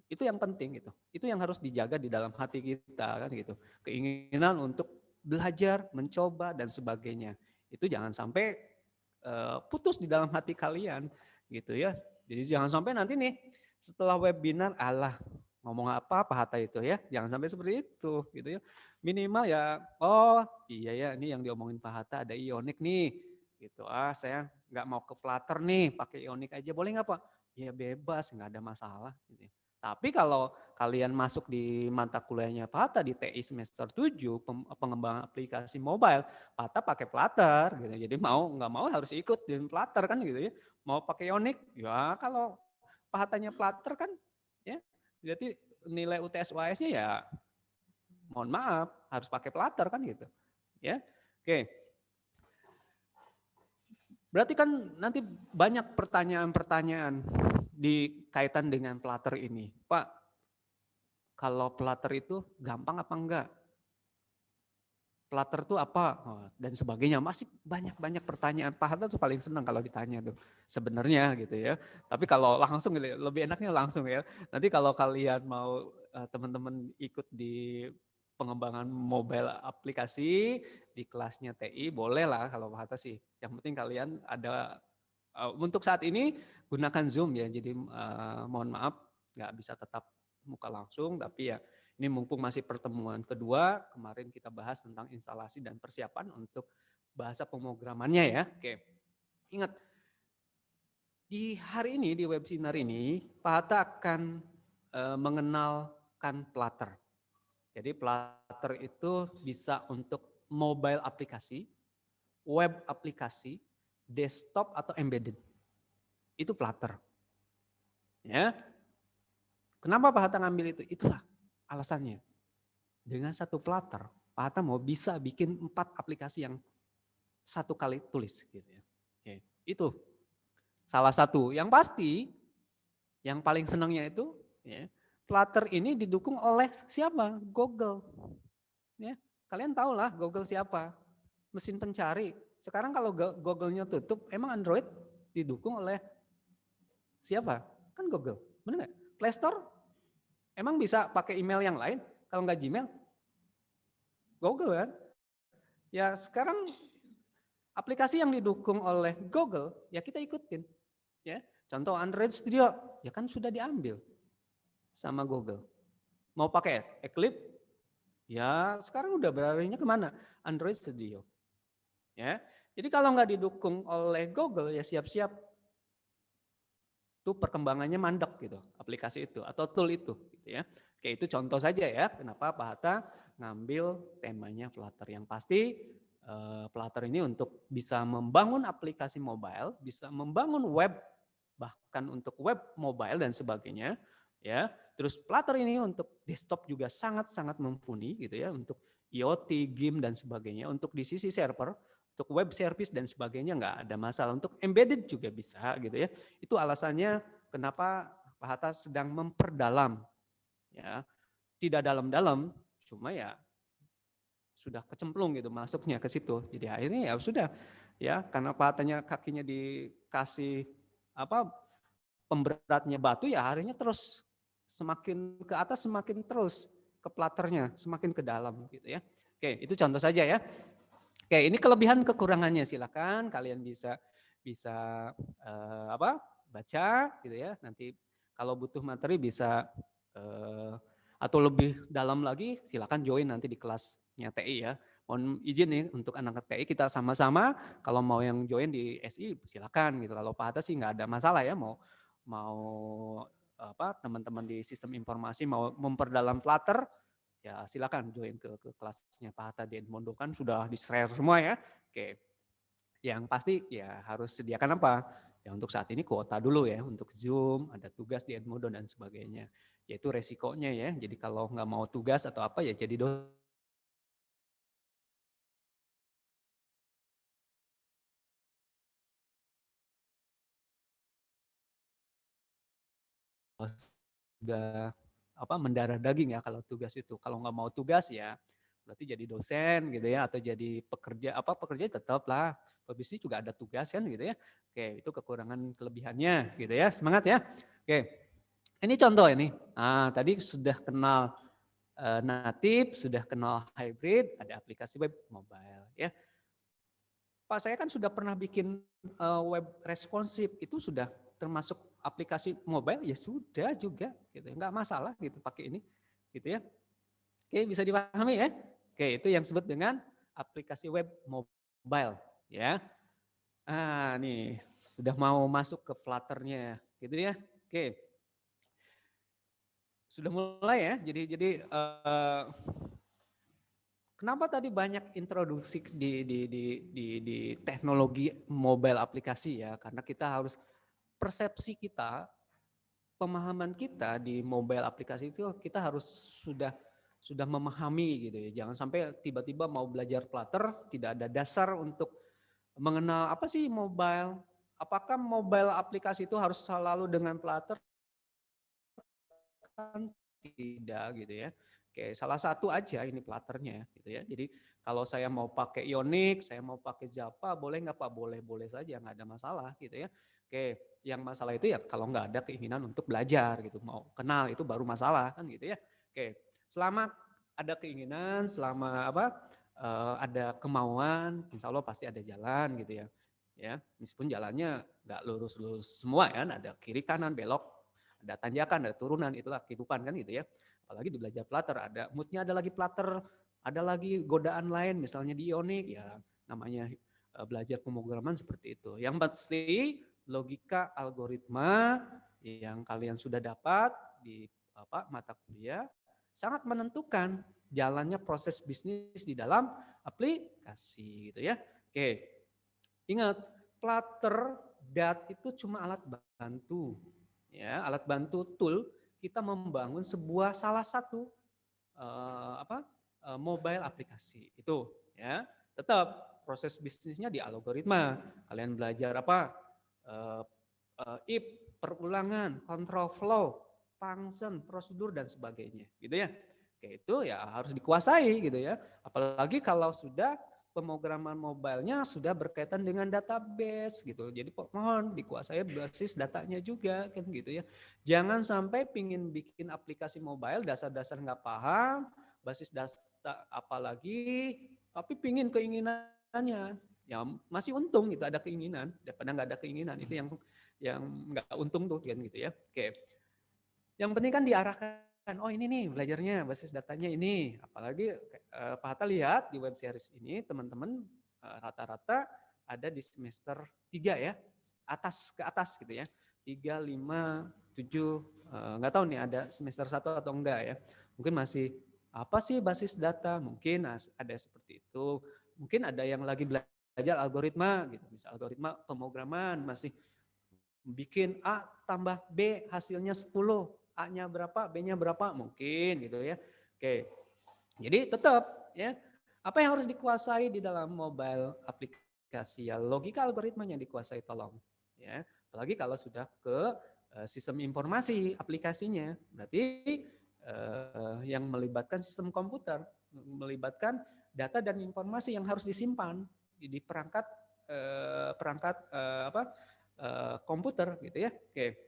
S2: itu yang penting gitu. Itu yang harus dijaga di dalam hati kita kan gitu. Keinginan untuk belajar, mencoba dan sebagainya. Itu jangan sampai putus di dalam hati kalian gitu ya. Jadi jangan sampai nanti nih setelah webinar alah ngomong apa Pak Hatta itu ya. Jangan sampai seperti itu gitu ya. Minimal ya, oh iya ya ini yang diomongin Pak Hatta ada Ionic nih gitu. Saya nggak mau ke Flutter nih, pakai Ionic aja boleh nggak Pak? Ya bebas, nggak ada masalah gitu. Tapi kalau kalian masuk di mata kuliahnya Pak Hatta di TI semester 7 pengembangan aplikasi mobile, Pak Hatta pakai Flutter gitu. Jadi mau nggak mau harus ikut di Flutter kan gitu ya. Mau pakai Ionic, ya kalau Pak Hattanya Flutter kan ya, berarti nilai UTS UAS-nya ya mohon maaf harus pakai Flutter kan gitu. Ya. Oke. Berarti kan nanti banyak pertanyaan-pertanyaan di kaitan dengan Flutter ini. Pak, kalau Flutter itu gampang apa enggak? Flutter itu apa? Dan sebagainya. Masih banyak-banyak pertanyaan. Pak Hatta tuh paling senang kalau ditanya tuh sebenarnya gitu ya. Tapi kalau langsung lebih enaknya langsung ya. Nanti kalau kalian mau teman-teman ikut di pengembangan mobile aplikasi di kelasnya TI boleh lah kalau Pak Hatta sih. Yang penting kalian ada untuk saat ini gunakan Zoom ya. Jadi mohon maaf nggak bisa tetap muka langsung tapi ya ini mumpung masih pertemuan kedua, kemarin kita bahas tentang instalasi dan persiapan untuk bahasa pemrogramannya ya. Oke, ingat di hari ini, di webinar ini, Pak Hatta akan mengenalkan Flutter. Jadi Flutter itu bisa untuk mobile aplikasi, web aplikasi, desktop atau embedded. Itu Flutter. Ya. Kenapa Pak Hatta ngambil itu? Itulah alasannya. Dengan satu Flutter, Pak Hatta mau bisa bikin 4 aplikasi yang satu kali tulis gitu ya. Oke, itu salah satu. Yang pasti, yang paling senangnya itu, ya, Flutter ini didukung oleh siapa? Google. Ya, kalian tahu lah Google siapa? Mesin pencari. Sekarang kalau Google-nya tutup, emang Android didukung oleh siapa? Kan Google, benar nggak? Play Store, emang bisa pakai email yang lain? Kalau nggak Gmail, Google kan? Ya sekarang aplikasi yang didukung oleh Google, ya kita ikutin. Ya, contoh Android Studio, ya kan sudah diambil sama Google. Mau pakai Eclipse, ya sekarang udah beralihnya kemana? Android Studio. Ya, jadi kalau nggak didukung oleh Google, ya siap-siap itu perkembangannya mandek gitu, aplikasi itu atau tool itu. Gitu ya. Oke, itu contoh saja ya, kenapa Pak Hatta ngambil temanya Flutter. Yang pasti Flutter ini untuk bisa membangun aplikasi mobile, bisa membangun web, bahkan untuk web mobile dan sebagainya. Ya, terus Flutter ini untuk desktop juga sangat-sangat mumpuni gitu ya, untuk IoT, game dan sebagainya. Untuk di sisi server, untuk web service dan sebagainya nggak ada masalah. Untuk embedded juga bisa gitu ya. Itu alasannya kenapa Pak Hatta sedang memperdalam. Ya, tidak dalam-dalam, cuma ya sudah kecemplung gitu masuknya ke situ. Jadi akhirnya ya sudah ya karena Pak Hattanya kakinya dikasih apa pemberatnya batu ya akhirnya terus semakin ke atas semakin terus ke platernya semakin ke dalam gitu ya. Oke, itu contoh saja ya. Oke, ini kelebihan kekurangannya silakan kalian bisa bisa baca gitu ya. Nanti kalau butuh materi bisa atau lebih dalam lagi silakan join nanti di kelasnya TI ya. Mohon izin nih untuk anak TI kita sama-sama kalau mau yang join di SI silakan gitu. Kalau Pak Hatta sih nggak ada masalah ya mau mau teman-teman di sistem informasi mau memperdalam Flutter ya silakan join ke kelasnya Pak Hatta di Edmodo kan sudah di-share semua ya. Oke. Yang pasti ya harus sediakan apa? Ya untuk saat ini kuota dulu ya untuk Zoom, ada tugas di Edmodo dan sebagainya. Yaitu resikonya ya. Jadi kalau nggak mau tugas atau apa ya jadi sudah mendarah daging ya kalau tugas itu. Kalau nggak mau tugas ya berarti jadi dosen gitu ya atau jadi pekerja tetap lah. Pebisnis juga ada tugas kan gitu ya. Oke, itu kekurangan kelebihannya gitu ya. Semangat ya. Oke. Ini contoh ini. Nah, tadi sudah kenal native, sudah kenal hybrid, ada aplikasi web mobile ya. Pak saya kan sudah pernah bikin web responsif, itu sudah termasuk aplikasi mobile, ya sudah juga, gitu. Nggak masalah gitu pakai ini, gitu ya. Oke, bisa dipahami ya? Oke, itu yang disebut dengan aplikasi web mobile, ya. Ah, nih sudah mau masuk ke Flutter-nya, gitu ya. Oke, sudah mulai ya. Jadi kenapa tadi banyak introduksi di teknologi mobile aplikasi ya? Karena kita harus persepsi kita, pemahaman kita di mobile aplikasi itu kita harus sudah memahami gitu ya. Jangan sampai tiba-tiba mau belajar Flutter tidak ada dasar untuk mengenal apa sih mobile. Apakah mobile aplikasi itu harus selalu dengan Flutter? Kan tidak gitu ya. Oke, salah satu aja ini Flutter-nya gitu ya. Jadi kalau saya mau pakai Ionic, saya mau pakai Java, boleh nggak Pak? Boleh saja, nggak ada masalah gitu ya. Oke, yang masalah itu ya kalau nggak ada keinginan untuk belajar gitu, mau kenal itu baru masalah kan gitu ya. Oke, selama ada keinginan, selama ada kemauan, insya Allah pasti ada jalan gitu ya. Ya, meskipun jalannya nggak lurus-lurus semua ya, ada kiri kanan belok, ada tanjakan, ada turunan, itulah kehidupan kan gitu ya. Apalagi di belajar Flutter, ada moodnya, ada lagi Flutter, ada lagi godaan lain, misalnya di Ionic, ya namanya belajar pemrograman seperti itu. Yang pasti logika algoritma yang kalian sudah dapat di mata kuliah sangat menentukan jalannya proses bisnis di dalam aplikasi gitu ya. Oke, ingat Flutter Dat itu cuma alat bantu. Ya, alat bantu tool kita membangun sebuah salah satu mobile aplikasi itu ya. Tetap proses bisnisnya di algoritma. Kalian belajar if, perulangan, control flow, function, prosedur dan sebagainya, gitu ya. Oke, itu ya harus dikuasai gitu ya. Apalagi kalau sudah pemrograman mobile-nya sudah berkaitan dengan database gitu. Jadi mohon dikuasai basis datanya juga kan gitu ya. Jangan sampai pingin bikin aplikasi mobile dasar-dasar nggak paham, basis data apalagi, tapi pingin keinginannya. Ya masih untung gitu ada keinginan daripada nggak ada keinginan, itu yang nggak untung tuh kan gitu ya. Oke. Yang penting kan diarahkan, oh ini nih belajarnya basis datanya ini. Apalagi Pak Hatta lihat di web series ini teman-teman rata-rata ada di semester 3 ya, atas ke atas gitu ya. 3, 5, 7, nggak tahu nih ada semester 1 atau enggak ya. Mungkin masih apa sih basis data, mungkin ada seperti itu. Mungkin ada yang lagi belajar algoritma gitu, misal algoritma pemrograman masih bikin A tambah B hasilnya 10, A-nya berapa, B-nya berapa, mungkin gitu ya. Oke. Jadi tetap ya, apa yang harus dikuasai di dalam mobile aplikasi ya logika algoritmanya dikuasai tolong ya. Apalagi kalau sudah ke sistem informasi aplikasinya, berarti yang melibatkan sistem komputer, melibatkan data dan informasi yang harus disimpan di perangkat komputer gitu ya. Oke.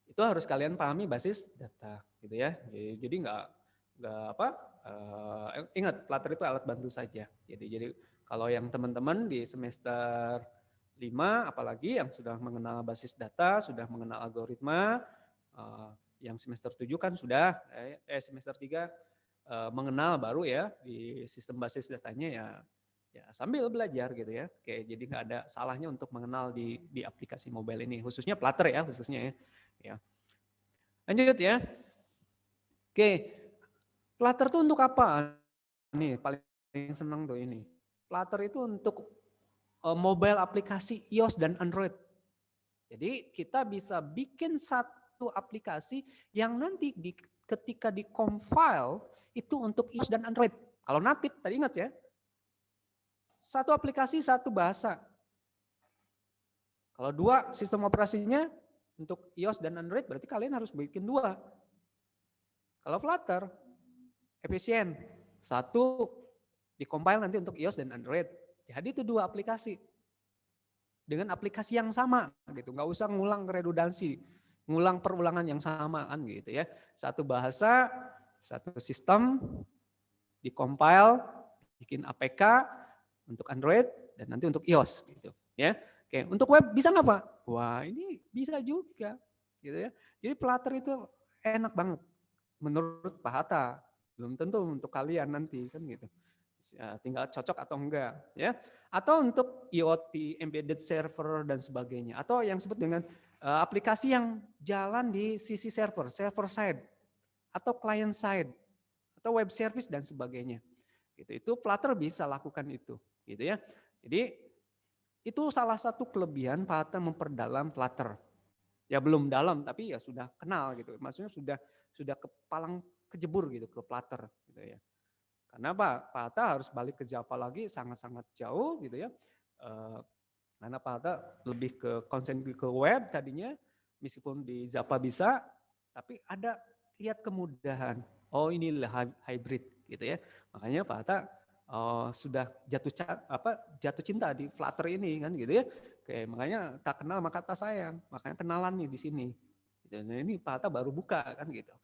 S2: Itu harus kalian pahami basis data gitu ya. Jadi nggak ingat Flutter itu alat bantu saja. Jadi kalau yang teman-teman di semester 5 apalagi yang sudah mengenal basis data, sudah mengenal algoritma, yang semester 7 kan sudah semester 3 mengenal baru ya di sistem basis datanya ya sambil belajar gitu ya. Oke, jadi nggak ada salahnya untuk mengenal di aplikasi mobile ini, khususnya Flutter ya khususnya ya. Ya. Lanjut ya. Oke, Flutter itu untuk apa? Nih paling senang tuh ini. Flutter itu untuk mobile aplikasi iOS dan Android. Jadi kita bisa bikin satu aplikasi yang nanti ketika di-compile itu untuk iOS dan Android. Kalau natif, tadi ingat ya, satu aplikasi, satu bahasa. Kalau dua sistem operasinya untuk iOS dan Android berarti kalian harus bikin dua. Kalau Flutter efisien, satu di-compile nanti untuk iOS dan Android. Jadi itu dua aplikasi. Dengan aplikasi yang sama gitu, nggak usah ngulang redundansi, ngulang perulangan yang samaan gitu ya. Satu bahasa, satu sistem, di-compile, bikin APK, untuk Android dan nanti untuk iOS gitu ya. Oke, untuk web bisa nggak Pak? Wah ini bisa juga gitu ya. Jadi Flutter itu enak banget menurut Pak Hatta, belum tentu untuk kalian nanti kan gitu. Tinggal cocok atau enggak ya. Atau untuk IoT, embedded server dan sebagainya. Atau yang disebut dengan aplikasi yang jalan di sisi server side atau client side atau web service dan sebagainya. Gitu. Itu Flutter bisa lakukan itu, gitu ya. Jadi itu salah satu kelebihan Pak Hatta memperdalam Flutter. Ya belum dalam tapi ya sudah kenal gitu. Maksudnya sudah kepalang kejebur gitu ke Flutter gitu ya. Karena Pak Hatta harus balik ke Java lagi sangat-sangat jauh gitu ya. Karena Pak Hatta lebih ke konsen ke web tadinya, meskipun di Java bisa, tapi ada lihat kemudahan. Oh inilah hybrid gitu ya. Makanya Pak Hatta sudah jatuh cinta di Flutter ini kan gitu ya. Oke, makanya tak kenal maka tak sayang. Makanya kenalan nih di sini. Gitu. Nah, ini Pak Hatta baru buka kan gitu.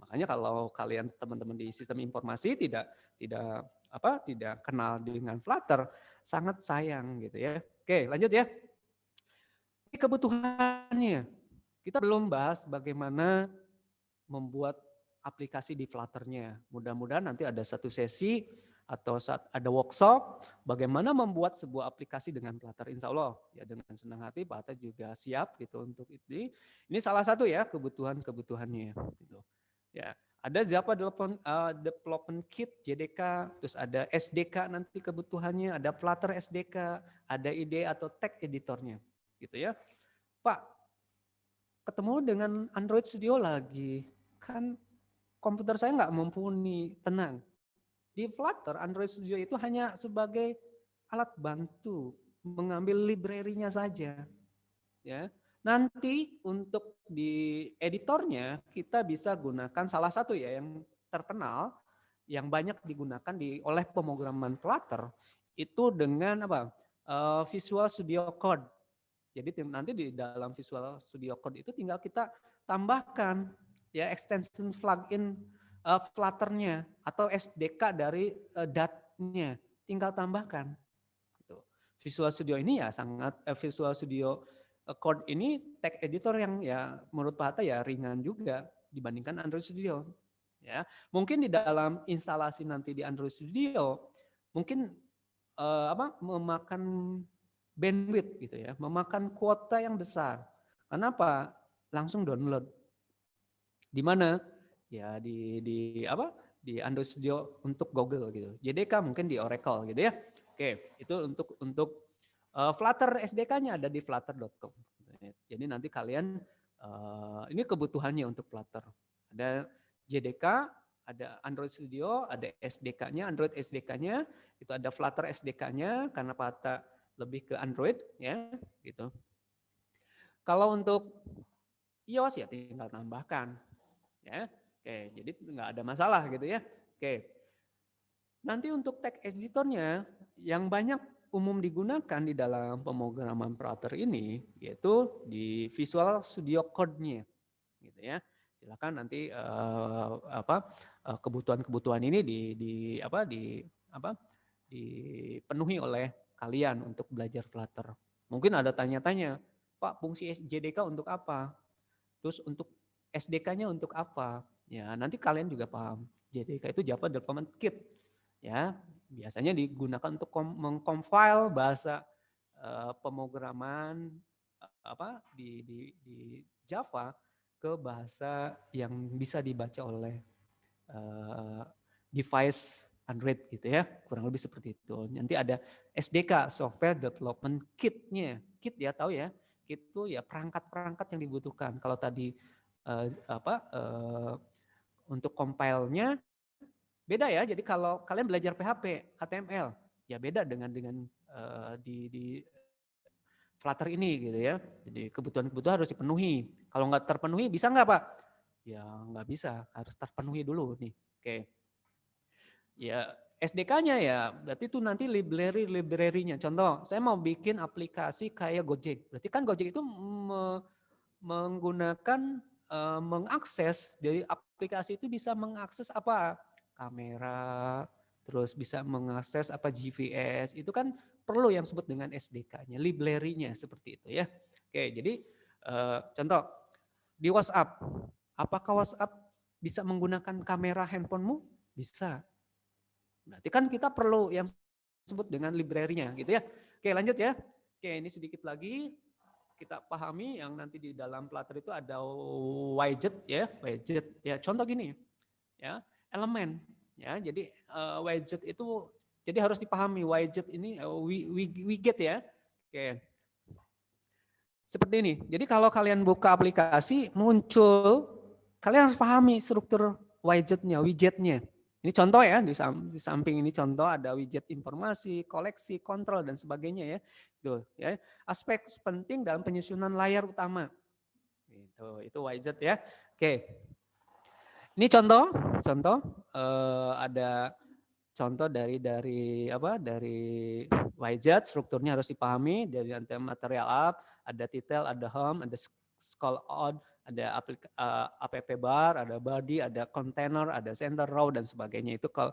S2: Makanya kalau kalian teman-teman di sistem informasi tidak kenal dengan Flutter, sangat sayang gitu ya. Oke, lanjut ya. Ini kebutuhannya. Kita belum bahas bagaimana membuat aplikasi di Flutter-nya. Mudah-mudahan nanti ada satu sesi atau saat ada workshop bagaimana membuat sebuah aplikasi dengan Flutter. Insya Allah ya dengan senang hati Pak Hatta juga siap gitu untuk itu. Ini salah satu ya kebutuhannya. Gitu. Ya, ada Java Development Kit JDK, terus ada SDK nanti kebutuhannya, ada Flutter SDK, ada IDE atau tag editornya, gitu ya. Pak, ketemu dengan Android Studio lagi, kan komputer saya nggak mumpuni, tenang. Di Flutter, Android Studio itu hanya sebagai alat bantu, mengambil library-nya saja, ya. Nanti untuk di editornya kita bisa gunakan salah satu ya yang terkenal yang banyak digunakan oleh pemrograman Flutter itu dengan apa? Visual Studio Code. Jadi nanti di dalam Visual Studio Code itu tinggal kita tambahkan ya extension plugin Flutter-nya atau SDK dari DAT-nya, tinggal tambahkan. Gitu. Visual Studio ini ya sangat Visual Studio Code ini tag editor yang ya menurut Pak Hatta ya ringan juga dibandingkan Android Studio. Ya, mungkin di dalam instalasi nanti di Android Studio mungkin memakan bandwidth gitu ya, memakan kuota yang besar. Kenapa? Langsung download. Di mana? Ya di Android Studio untuk Google gitu. JDK mungkin di Oracle gitu ya. Oke, itu untuk Flutter SDK-nya ada di flutter.com. Jadi nanti kalian ini kebutuhannya untuk Flutter. Ada JDK, ada Android Studio, ada SDK-nya, Android SDK-nya, itu ada Flutter SDK-nya karena Pak Hatta lebih ke Android ya, gitu. Kalau untuk iOS ya tinggal tambahkan ya. Oke, jadi nggak ada masalah gitu ya. Oke. Nanti untuk tag editornya yang banyak umum digunakan di dalam pemrograman Flutter ini yaitu di Visual Studio Code-nya gitu ya. Silakan nanti kebutuhan-kebutuhan ini dipenuhi oleh kalian untuk belajar Flutter. Mungkin ada tanya-tanya, Pak, fungsi JDK untuk apa? Terus untuk SDK-nya untuk apa? Ya, nanti kalian juga paham. JDK itu Java Development Kit. Ya, biasanya digunakan untuk mengcompile bahasa pemrograman di Java ke bahasa yang bisa dibaca oleh device Android gitu ya, kurang lebih seperti itu. Nanti ada SDK, Software Development Kit-nya. Kit ya tahu ya, kit itu ya perangkat-perangkat yang dibutuhkan. Kalau tadi untuk compile-nya beda ya. Jadi kalau kalian belajar PHP, HTML, ya beda dengan di Flutter ini gitu ya. Jadi kebutuhan-kebutuhan harus dipenuhi. Kalau nggak terpenuhi bisa nggak Pak? Ya nggak bisa, harus terpenuhi dulu nih. Oke. Ya SDK-nya ya, berarti itu nanti library-nya. Contoh, saya mau bikin aplikasi kayak Gojek. Berarti kan Gojek itu menggunakan mengakses dari aplikasi itu bisa mengakses apa? Kamera, terus bisa mengakses apa GPS, itu kan perlu yang disebut dengan SDK-nya, library-nya seperti itu ya. Oke, jadi contoh di WhatsApp, apakah WhatsApp bisa menggunakan kamera handphonemu? Bisa. Berarti kan kita perlu yang disebut dengan library-nya gitu ya. Oke, lanjut ya. Oke, ini sedikit lagi kita pahami yang nanti di dalam Flutter itu ada widget ya, widget. Ya, contoh gini ya, elemen ya. Jadi widget itu jadi harus dipahami widget ini widget ya. Oke. Seperti ini. Jadi kalau kalian buka aplikasi muncul, kalian harus pahami struktur widgetnya. Ini contoh ya, di samping ini contoh ada widget informasi, koleksi, kontrol dan sebagainya ya. Tuh, ya. Aspek penting dalam penyusunan layar utama. Itu widget ya. Oke. Ini contoh ada contoh dari widget, strukturnya harus dipahami dari material up, ada title, ada home, ada scroll on, ada app bar, ada body, ada container, ada center row dan sebagainya. Itu kalau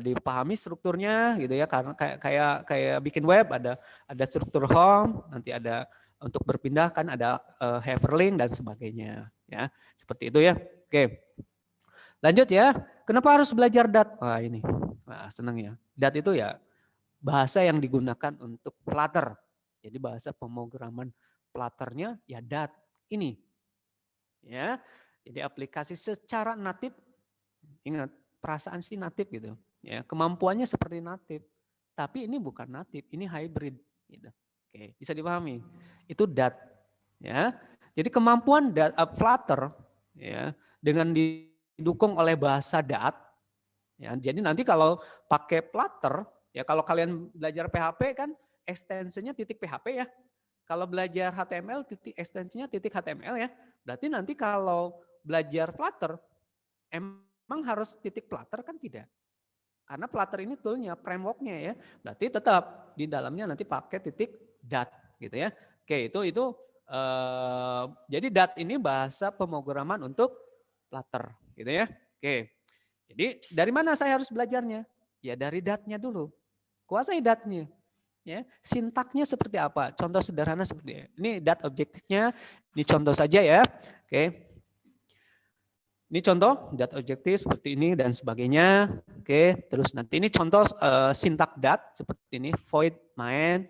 S2: dipahami strukturnya gitu ya, karena kayak bikin web ada struktur home, nanti ada untuk berpindah kan ada hyperlink dan sebagainya ya. Seperti itu ya. Oke. Lanjut ya. Kenapa harus belajar DAT? Wah ini. Wah, senang ya. DAT itu ya bahasa yang digunakan untuk Flutter. Jadi bahasa pemrograman Flutternya ya DAT ini. Ya. Jadi aplikasi secara natif, ingat perasaan sih natif gitu. Ya, kemampuannya seperti natif. Tapi ini bukan natif, ini hybrid gitu. Oke, bisa dipahami. Itu DAT ya. Jadi kemampuan Flutter ya dengan didukung oleh bahasa DAT. Ya, jadi nanti kalau pakai Flutter, ya kalau kalian belajar PHP kan ekstensinya titik PHP ya. Kalau belajar HTML ekstensinya titik HTML ya. Berarti nanti kalau belajar Flutter, emang harus titik Flutter kan tidak. Karena Flutter ini toolnya, frameworknya ya. Berarti tetap di dalamnya nanti pakai titik DAT gitu ya. Oke, itu jadi DAT ini bahasa pemrograman untuk Flutter gitu ya. Oke. Jadi dari mana saya harus belajarnya? Ya dari DAT-nya dulu. Kuasai DAT-nya. Ya, sintaknya seperti apa? Contoh sederhana seperti ini. Ini DAT objektifnya, ini contoh saja ya. Oke. Ini contoh DAT objektif seperti ini dan sebagainya. Oke, terus nanti ini contoh sintak DAT seperti ini, void main,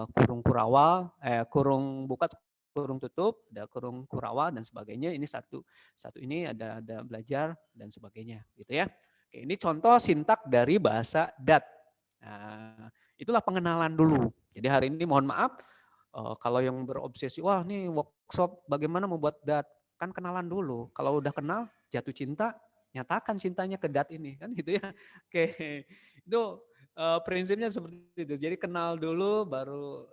S2: kurung kurawal, kurung buka kurung tutup, ada kurung kurawal dan sebagainya. Ini satu ini ada belajar dan sebagainya, gitu ya. Oke, ini contoh sintak dari bahasa DAT. Nah, itulah pengenalan dulu. Jadi hari ini mohon maaf kalau yang berobsesi, wah nih workshop bagaimana membuat DAT, kan kenalan dulu. Kalau udah kenal, jatuh cinta, nyatakan cintanya ke DAT ini, kan gitu ya. Oke, itu prinsipnya seperti itu. Jadi kenal dulu, baru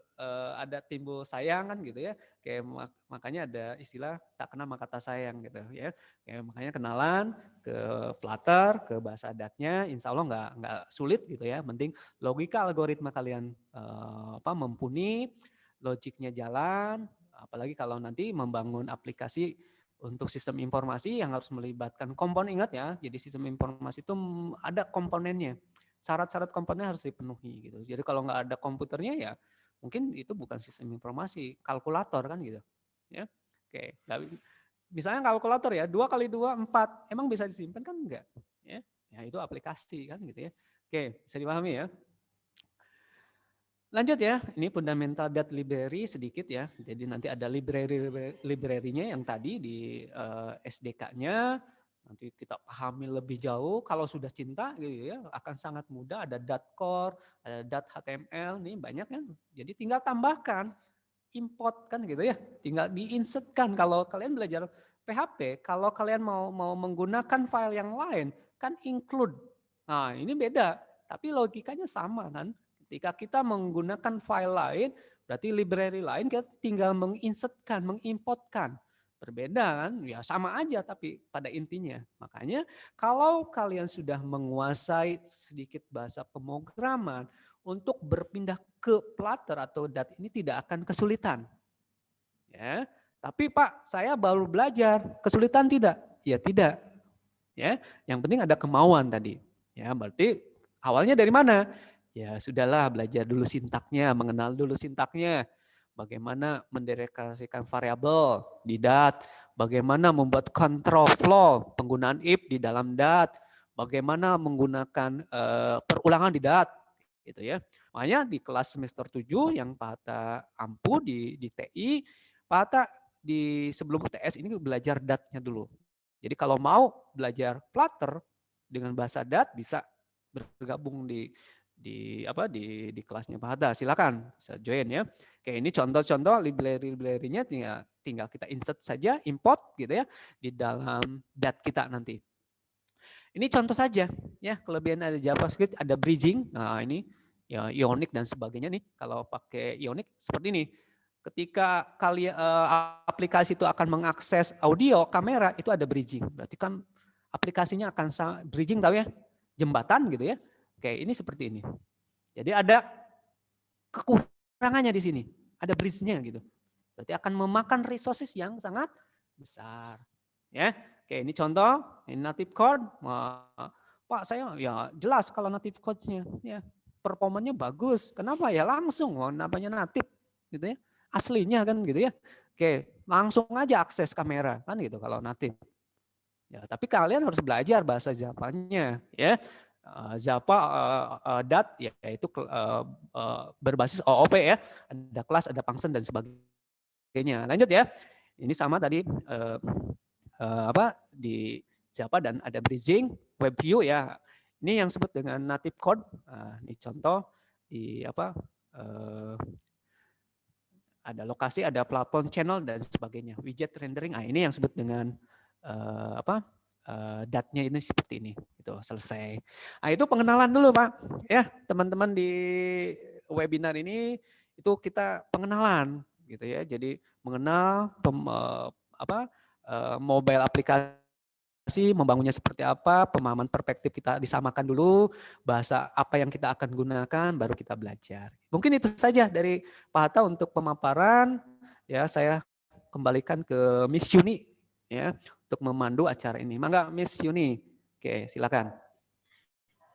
S2: ada timbul sayang kan gitu ya. Kayak makanya ada istilah tak kenal maka tak sayang gitu ya. Kayak makanya kenalan ke Flutter, ke bahasa DAT-nya, insya Allah nggak sulit gitu ya. Penting logika algoritma kalian mumpuni, logiknya jalan. Apalagi kalau nanti membangun aplikasi untuk sistem informasi yang harus melibatkan komponen, ingat ya. Jadi sistem informasi itu ada komponennya. Syarat-syarat komponen harus dipenuhi gitu. Jadi kalau nggak ada komputernya ya mungkin itu bukan sistem informasi, kalkulator kan gitu. Ya. Oke, misalnya kalkulator ya, 2 kali 2 4, emang bisa disimpan kan enggak? Ya. Ya itu aplikasi kan gitu ya. Oke, bisa dipahami ya. Lanjut ya, ini fundamental DAT library sedikit ya. Jadi nanti ada library-nya yang tadi di SDK-nya. Nanti kita pahami lebih jauh. Kalau sudah cinta gitu ya, akan sangat mudah. Ada DAT core, ada DAT HTML, nih banyak kan. Jadi tinggal tambahkan, import kan gitu ya. Tinggal diinsertkan. Kalau kalian belajar PHP, kalau kalian mau menggunakan file yang lain, kan include. Nah ini beda, tapi logikanya sama kan. Ketika kita menggunakan file lain, berarti library lain kita tinggal menginsertkan, mengimportkan. Berbeda kan? Ya sama aja tapi pada intinya. Makanya kalau kalian sudah menguasai sedikit bahasa pemrograman, untuk berpindah ke Flutter atau DAT ini tidak akan kesulitan. Ya, tapi Pak, saya baru belajar, kesulitan tidak? Ya tidak. Ya, yang penting ada kemauan tadi. Ya, berarti Awalnya dari mana? Ya sudahlah, belajar dulu sintaknya, mengenal dulu sintaknya. Bagaimana mendeklarasikan variabel di DAT, bagaimana membuat control flow penggunaan if di dalam DAT, bagaimana menggunakan perulangan di DAT, gitu ya. Makanya di kelas semester 7 yang Pak Hatta ampu di TI, Pak Hatta di sebelum UTS ini belajar DAT-nya dulu. Jadi kalau mau belajar Flutter dengan bahasa DAT bisa bergabung di kelasnya Pak Hatta. Silakan bisa join ya. Oke, ini contoh-contoh library-nya tinggal kita insert saja, import gitu ya di dalam DAT kita nanti. Ini contoh saja ya, kelebihan ada JavaScript, ada bridging. Nah, ini ya Ionic dan sebagainya nih. Kalau pakai Ionic seperti ini. Ketika kalian aplikasi itu akan mengakses audio, kamera, itu ada bridging. Berarti kan aplikasinya akan bridging, tahu ya? Jembatan gitu ya. Oke, ini seperti ini. Jadi ada kekurangannya di sini. Ada bridge-nya gitu. Berarti akan memakan resources yang sangat besar. Ya. Oke, ini contoh, ini native code. Pak, saya ya jelas kalau native code-nya ya performanya bagus. Kenapa ya? Langsung namanya native gitu ya. Aslinya kan gitu ya. Oke, langsung aja akses kamera kan gitu kalau native. Ya, tapi kalian harus belajar bahasa Java-nya ya. Java DAT yaitu berbasis OOP ya. Ada kelas, ada function dan sebagainya. Lanjut ya. Ini sama tadi di Java dan ada bridging, web view ya. Ini yang disebut dengan native code. Ini contoh di ada lokasi, ada platform channel dan sebagainya. Widget rendering, ini yang disebut dengan DAT-nya ini seperti ini. Itu selesai. Nah, itu pengenalan dulu Pak. Ya, teman-teman di webinar ini itu kita pengenalan gitu ya. Jadi mengenal mobile aplikasi, membangunnya seperti apa, pemahaman perspektif kita disamakan dulu, bahasa apa yang kita akan gunakan, baru kita belajar. Mungkin itu saja dari Pak Hatta untuk pemaparan. Ya, saya kembalikan ke Miss Yuni ya untuk memandu acara ini. Mangga Miss Yuni. Oke, silakan.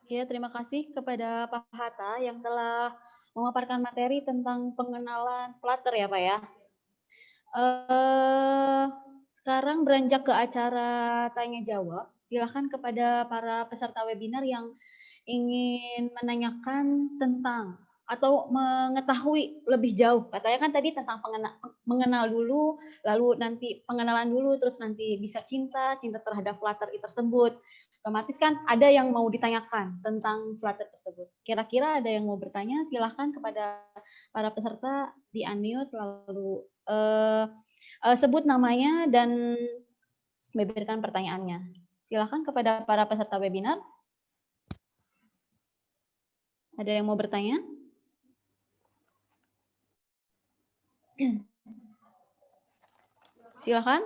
S1: Ya, terima kasih kepada Pak Hatta yang telah memaparkan materi tentang pengenalan Flutter ya Pak ya. Sekarang beranjak ke acara tanya jawab. Silakan kepada para peserta webinar yang ingin menanyakan tentang atau mengetahui lebih jauh. Katanya kan tadi tentang mengenal dulu, lalu nanti pengenalan dulu, terus nanti bisa cinta terhadap Flutter tersebut. Otomatis kan ada yang mau ditanyakan tentang Flutter tersebut. Kira-kira ada yang mau bertanya? Silahkan kepada para peserta di unmute, lalu sebut namanya dan memberikan pertanyaannya. Silakan kepada para peserta webinar. Ada yang mau bertanya? Silakan.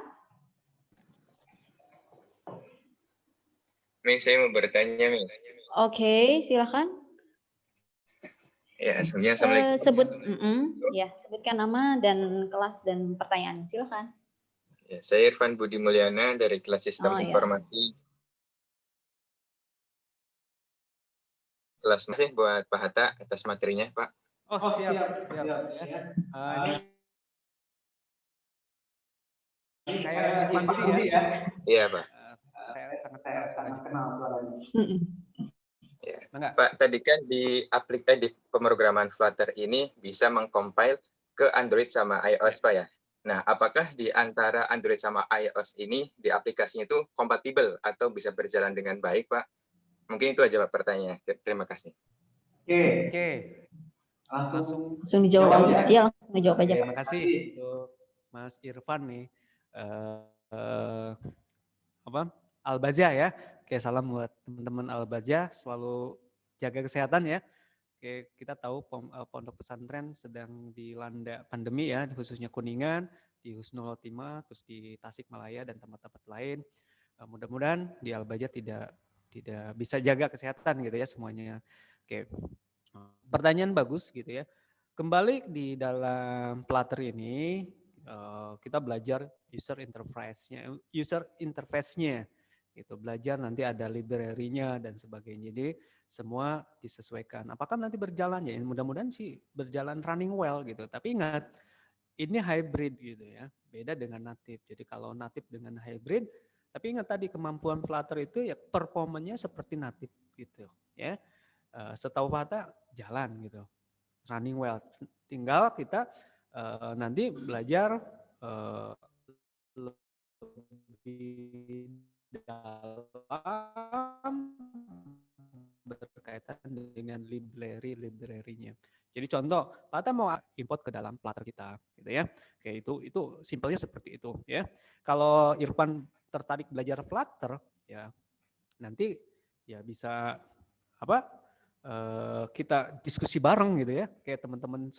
S3: Saya mau bertanya, Mi.
S1: Oke, silakan.
S3: Ya, sebelumnya Assalamualaikum.
S1: Sebutkan nama dan kelas dan pertanyaan. Silakan.
S3: Ya, saya Irfan Budi Mulyana dari kelas Sistem Informasi. Kelas masih buat Pak Hatta atas materinya, Pak.
S2: Siap. Ini kayak Irfan Budi ya?
S3: Iya, Pak.
S2: Saya sangat kenal suaranya.
S3: Ya. Pak, tadi kan di pemrograman Flutter ini bisa mengcompile ke Android sama iOS, Pak ya. Nah, apakah di antara Android sama iOS ini di aplikasinya itu kompatibel atau bisa berjalan dengan baik, Pak? Mungkin itu aja Pak pertanyaannya. Terima kasih.
S2: Oke. Langsung
S1: dijawab aja. Iya, langsung dijawab aja.
S2: Terima kasih untuk Mas Irfan nih. Al-Baja ya. Oke, salam buat teman-teman Al-Baja, selalu jaga kesehatan ya. Oke, kita tahu pondok pesantren sedang dilanda pandemi ya, khususnya Kuningan, di Husnul Khotimah, terus di Tasikmalaya dan tempat-tempat lain. Mudah-mudahan di Al-Baja tidak bisa jaga kesehatan gitu ya semuanya. Oke. Pertanyaan bagus gitu ya. Kembali di dalam Flutter ini kita belajar user interface-nya gitu. Belajar nanti ada library-nya dan sebagainya. Jadi semua disesuaikan. Apakah nanti berjalan ya? Mudah-mudahan sih berjalan running well gitu. Tapi ingat, ini hybrid gitu ya. Beda dengan native. Jadi kalau native dengan hybrid, tapi ingat tadi kemampuan Flutter itu ya performanya seperti native gitu ya. Setahu Fata jalan gitu. Running well. Tinggal kita nanti belajar lebih dalam berkaitan dengan library-nya. Jadi contoh, Fata mau import ke dalam Flutter kita, gitu ya. Oke, itu simpelnya seperti itu, ya. Kalau Irfan tertarik belajar Flutter, ya nanti ya bisa apa? Kita diskusi bareng gitu ya, kayak teman-teman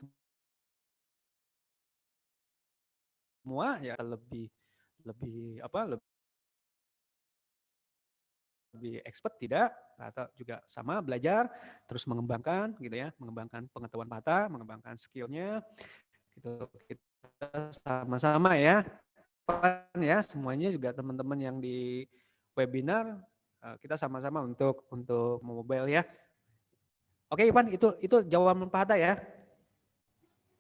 S2: semua ya lebih expert tidak, atau juga sama belajar terus mengembangkan gitu ya, mengembangkan pengetahuan Fata, mengembangkan skillnya gitu, kita sama-sama ya semuanya juga teman-teman yang di webinar kita sama-sama untuk mobile ya. Oke Ivan, itu jawaban Fata ya.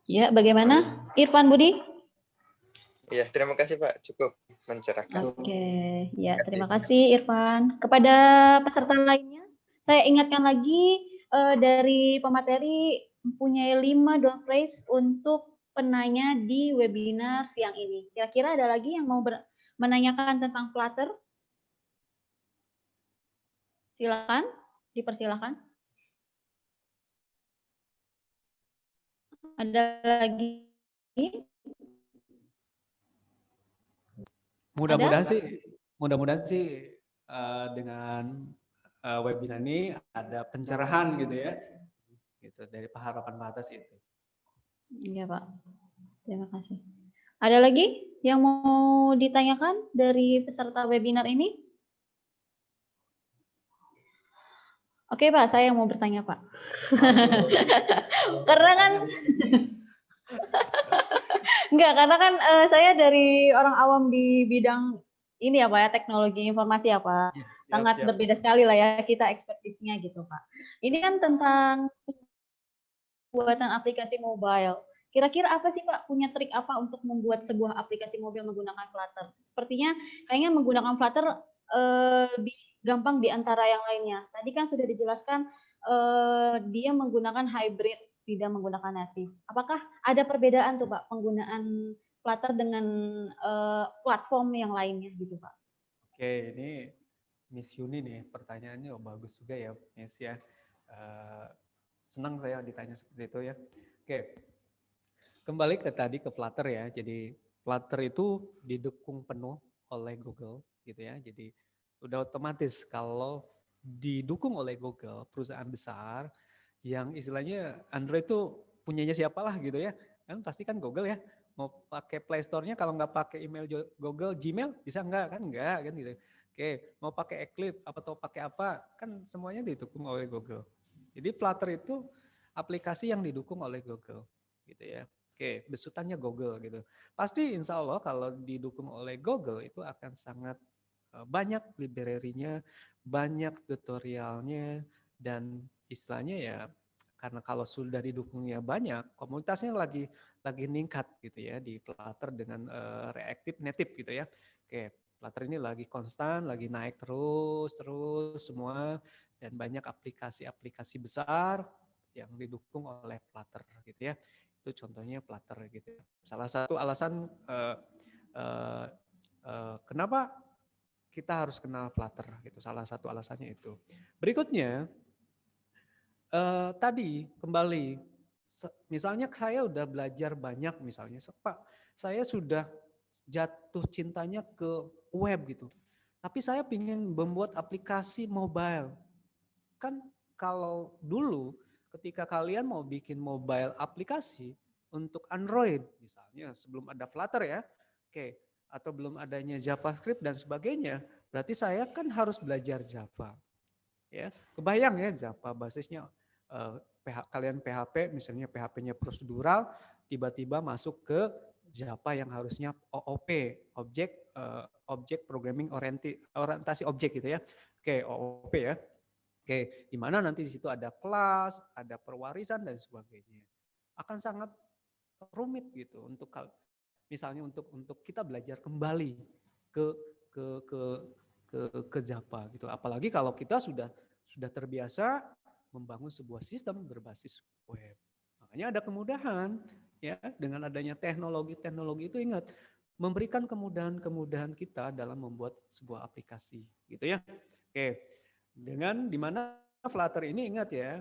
S1: Ya, bagaimana Irfan Budi?
S3: Iya, terima kasih Pak, cukup mencerahkan.
S1: Oke, ya terima kasih Irfan. Kepada peserta lainnya, saya ingatkan lagi dari pemateri mempunyai 5 door phrase untuk penanya di webinar siang ini. Kira-kira ada lagi yang mau menanyakan tentang Flutter? Silakan, dipersilakan. Ada lagi?
S2: Mudah-mudahan sih dengan webinar ini ada pencerahan gitu ya, gitu dari harapan Fata itu.
S1: Iya Pak, terima kasih. Ada lagi yang mau ditanyakan dari peserta webinar ini? Oke Pak, saya yang mau bertanya Pak. Karena kan enggak, karena kan saya dari orang awam di bidang ini ya Pak ya, teknologi informasi ya Pak. Sangat berbeda sekali lah ya kita ekspertisnya gitu Pak. Ini kan tentang pembuatan aplikasi mobile. Kira-kira apa sih Pak, punya trik apa untuk membuat sebuah aplikasi mobile menggunakan Flutter? Sepertinya kayaknya menggunakan Flutter lebih gampang di antara yang lainnya. Tadi kan sudah dijelaskan dia menggunakan hybrid, tidak menggunakan native. Apakah ada perbedaan tuh Pak penggunaan Flutter dengan platform yang lainnya gitu Pak?
S2: Oke, ini Miss Yuni nih pertanyaannya bagus juga ya Miss ya. Senang saya ditanya seperti itu ya. Oke, kembali ke tadi ke Flutter ya. Jadi Flutter itu didukung penuh oleh Google gitu ya. Jadi udah otomatis kalau didukung oleh Google, perusahaan besar yang istilahnya Android itu punyanya siapalah gitu ya. Kan pasti kan Google ya. Mau pakai Play Store-nya kalau nggak pakai email Google, Gmail bisa nggak kan? Nggak kan gitu. Oke, mau pakai Eclipse atau pakai apa kan semuanya didukung oleh Google. Jadi Flutter itu aplikasi yang didukung oleh Google gitu ya. Oke, besutannya Google gitu. Pasti insya Allah kalau didukung oleh Google itu akan sangat banyak library-nya, banyak tutorialnya, dan istilahnya ya karena kalau sudah didukungnya banyak, komunitasnya lagi meningkat gitu ya di Flutter dengan reactive native gitu ya. Oke, Flutter ini lagi konstan, lagi naik terus semua, dan banyak aplikasi-aplikasi besar yang didukung oleh Flutter gitu ya. Itu contohnya Flutter gitu ya. Salah satu alasan kenapa kita harus kenal Flutter gitu. Salah satu alasannya itu. Berikutnya tadi kembali, misalnya saya udah belajar banyak misalnya, Pak, saya sudah jatuh cintanya ke web gitu. Tapi saya ingin membuat aplikasi mobile. Kan kalau dulu ketika kalian mau bikin mobile aplikasi untuk Android misalnya sebelum ada Flutter ya, oke, atau belum adanya JavaScript dan sebagainya, berarti saya kan harus belajar Java. Ya, kebayang ya Java basisnya kalian PHP misalnya PHP-nya prosedural, tiba-tiba masuk ke Java yang harusnya OOP, object programming orientasi objek gitu ya. Oke, OOP ya. Oke, di mana nanti di situ ada kelas, ada perwarisan dan sebagainya. Akan sangat rumit gitu untuk misalnya untuk kita belajar kembali ke ke ke ke Java gitu. Apalagi kalau kita sudah terbiasa membangun sebuah sistem berbasis web. Makanya ada kemudahan ya dengan adanya teknologi itu ingat memberikan kemudahan kita dalam membuat sebuah aplikasi gitu ya. Oke. Dengan dimana Flutter ini ingat ya,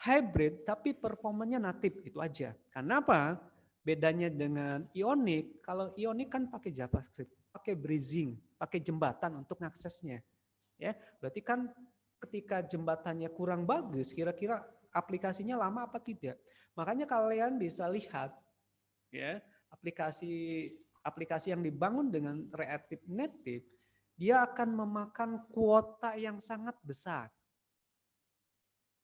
S2: hybrid tapi performanya natif itu aja. Karena apa? Bedanya dengan Ionic, kalau Ionic kan pakai JavaScript, pakai bridging, pakai jembatan untuk ngaksesnya. Ya, berarti kan ketika jembatannya kurang bagus, kira-kira aplikasinya lama apa tidak? Makanya kalian bisa lihat ya, aplikasi yang dibangun dengan Reactive Native dia akan memakan kuota yang sangat besar.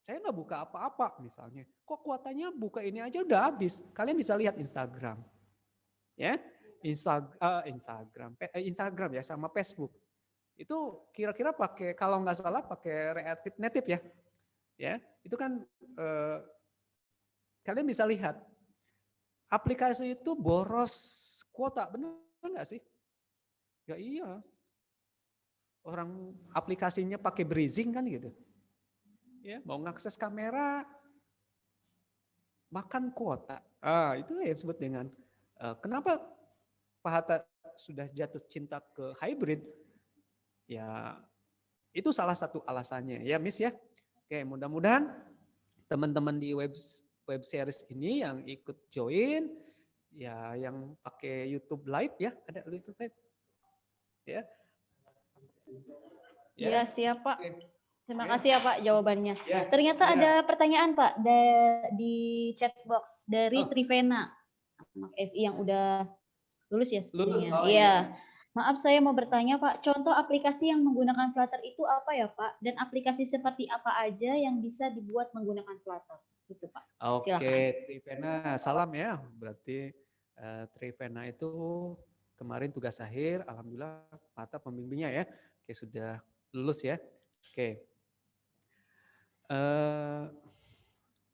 S2: Saya nggak buka apa-apa misalnya. Kok kuotanya buka ini aja udah habis. Kalian bisa lihat Instagram. Ya, Instagram ya sama Facebook. Itu kira-kira pakai kalau nggak salah pakai Reactive Native ya. Ya, itu kan kalian bisa lihat aplikasi itu boros kuota, benar nggak sih? Ya iya. Orang aplikasinya pakai bridging kan gitu. Ya, mau ngakses kamera makan kuota. Itu yang disebut dengan kenapa Pak Hatta sudah jatuh cinta ke hybrid? Ya, itu salah satu alasannya ya, Miss ya. Oke, mudah-mudahan teman-teman di web series ini yang ikut join ya yang pakai YouTube Live ya, ada YouTube Live. Ya.
S1: Ya, siap Pak. Terima
S2: Ya.
S1: kasih ya Pak jawabannya.
S2: Ya.
S1: Ternyata
S2: Ya.
S1: ada pertanyaan Pak di chat box dari Trivena, anak SI yang udah lulus ya sebenarnya.
S2: Lulus.
S1: Iya. Maaf saya mau bertanya Pak, contoh aplikasi yang menggunakan Flutter itu apa ya Pak? Dan aplikasi seperti apa aja yang bisa dibuat menggunakan Flutter? Itu Pak.
S2: Oke,
S1: Silakan.
S2: Trivena, salam ya. Berarti Trivena itu kemarin tugas akhir, alhamdulillah Pak Hatta pembimbingnya ya. Oke, sudah lulus ya. Oke.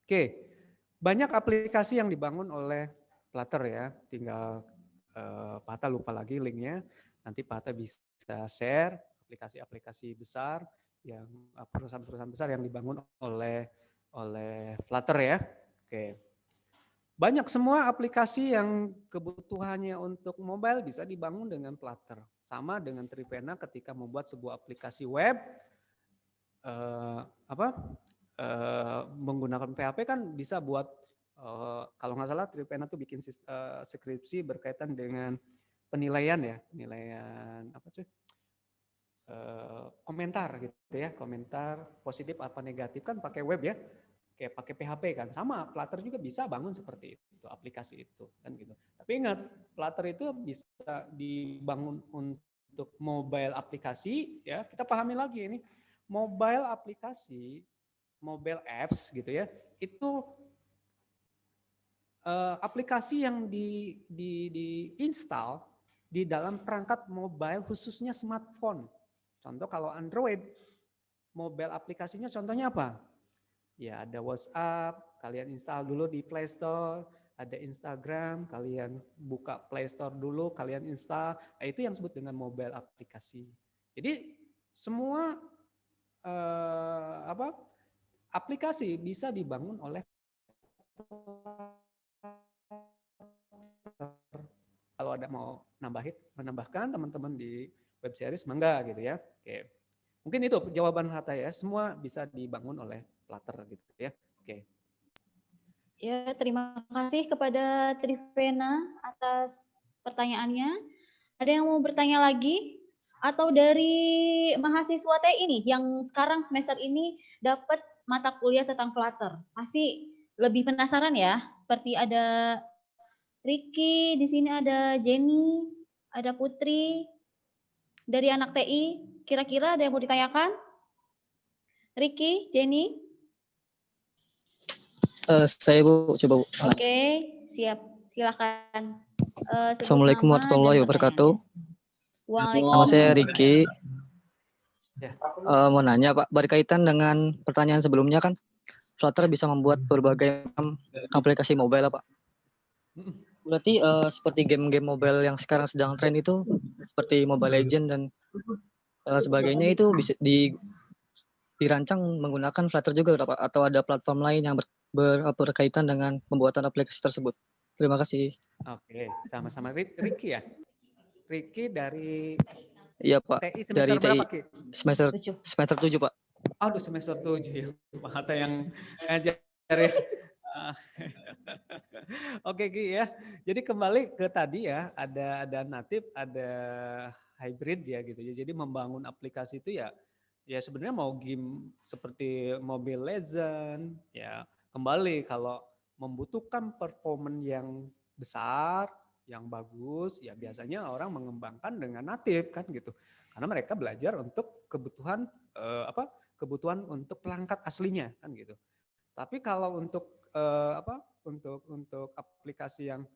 S2: Oke, banyak aplikasi yang dibangun oleh Flutter ya. Tinggal Pak Hatta lupa lagi linknya. Nanti Pak Hatta bisa share aplikasi-aplikasi besar yang perusahaan-perusahaan besar yang dibangun oleh Flutter ya. Oke. Banyak semua aplikasi yang kebutuhannya untuk mobile bisa dibangun dengan Flutter. Sama dengan Trivena ketika membuat sebuah aplikasi web menggunakan PHP kan bisa buat kalau nggak salah Trivena tuh bikin skripsi berkaitan dengan penilaian ya, penilaian apa tuh? Komentar gitu ya, komentar positif apa negatif kan pakai web ya, kayak pakai PHP kan, sama Flutter juga bisa bangun seperti itu aplikasi itu kan gitu. Tapi ingat Flutter itu bisa dibangun untuk mobile aplikasi ya, kita pahami lagi ini mobile aplikasi, mobile apps gitu ya, itu aplikasi yang di-install di dalam perangkat mobile khususnya smartphone. Contoh kalau Android, mobile aplikasinya contohnya apa? Ya ada WhatsApp, kalian install dulu di Play Store, ada Instagram, kalian buka Play Store dulu, kalian install. Nah, itu yang disebut dengan mobile aplikasi. Jadi semua aplikasi bisa dibangun oleh kalau ada mau menambahkan teman-teman di web series mangga gitu ya. Oke. Mungkin itu jawaban Hatta ya, semua bisa dibangun oleh Flutter gitu ya. Oke.
S1: Ya, terima kasih kepada Trivena atas pertanyaannya. Ada yang mau bertanya lagi? Atau dari mahasiswa TI ini yang sekarang semester ini dapat mata kuliah tentang Flutter? Pasti lebih penasaran ya, seperti ada Ricky, di sini ada Jenny, ada Putri dari anak TI. Kira-kira ada yang mau ditanyakan? Ricky, Jenny?
S4: Saya Bu, coba Bu.
S1: Oke, siap. Silakan. sebut
S4: Assalamualaikum
S1: nama
S4: warahmatullahi
S1: dan
S4: wabarakatuh.
S1: pertanyaannya. Waalaikumsalam.
S4: Nama saya Riki.
S2: Ya.
S4: Mau nanya Pak, berkaitan dengan pertanyaan sebelumnya kan, Flutter bisa membuat berbagai macam aplikasi mobile Pak. Berarti seperti game-game mobile yang sekarang sedang tren itu, seperti Mobile Legends dan sebagainya itu bisa dirancang menggunakan Flutter juga Pak? Atau ada platform lain yang berkaitan dengan pembuatan aplikasi tersebut? Terima kasih.
S2: Oke, sama-sama Ricky ya. Ricky dari
S4: Iya Pak,
S2: TI
S4: dari
S2: semester berapa,
S4: TI
S2: Ki?
S4: semester 7 Pak.
S2: Aduh, semester 7 ya. Pak Hatta yang ngajar ya. Oke, Ki ya. Jadi kembali ke tadi ya, ada natif, ada hybrid ya gitu. Jadi membangun aplikasi itu ya sebenarnya mau game seperti Mobile Legend ya, kembali kalau membutuhkan performance yang besar, yang bagus, ya biasanya orang mengembangkan dengan natif kan gitu. Karena mereka belajar untuk kebutuhan kebutuhan untuk perangkat aslinya kan gitu. Tapi kalau untuk untuk aplikasi yang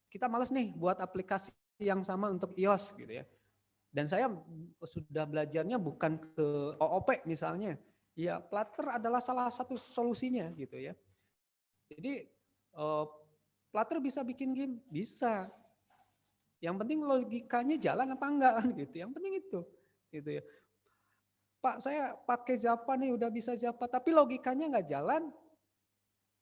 S2: kita malas nih buat aplikasi yang sama untuk iOS gitu ya. Dan saya sudah belajarnya bukan ke OOP misalnya. Ya, Flutter adalah salah satu solusinya gitu ya. Jadi Flutter bisa bikin game? Bisa. Yang penting logikanya jalan apa enggak kan gitu. Yang penting itu gitu ya. Pak, saya pakai Java nih, udah bisa Java, tapi logikanya nggak jalan,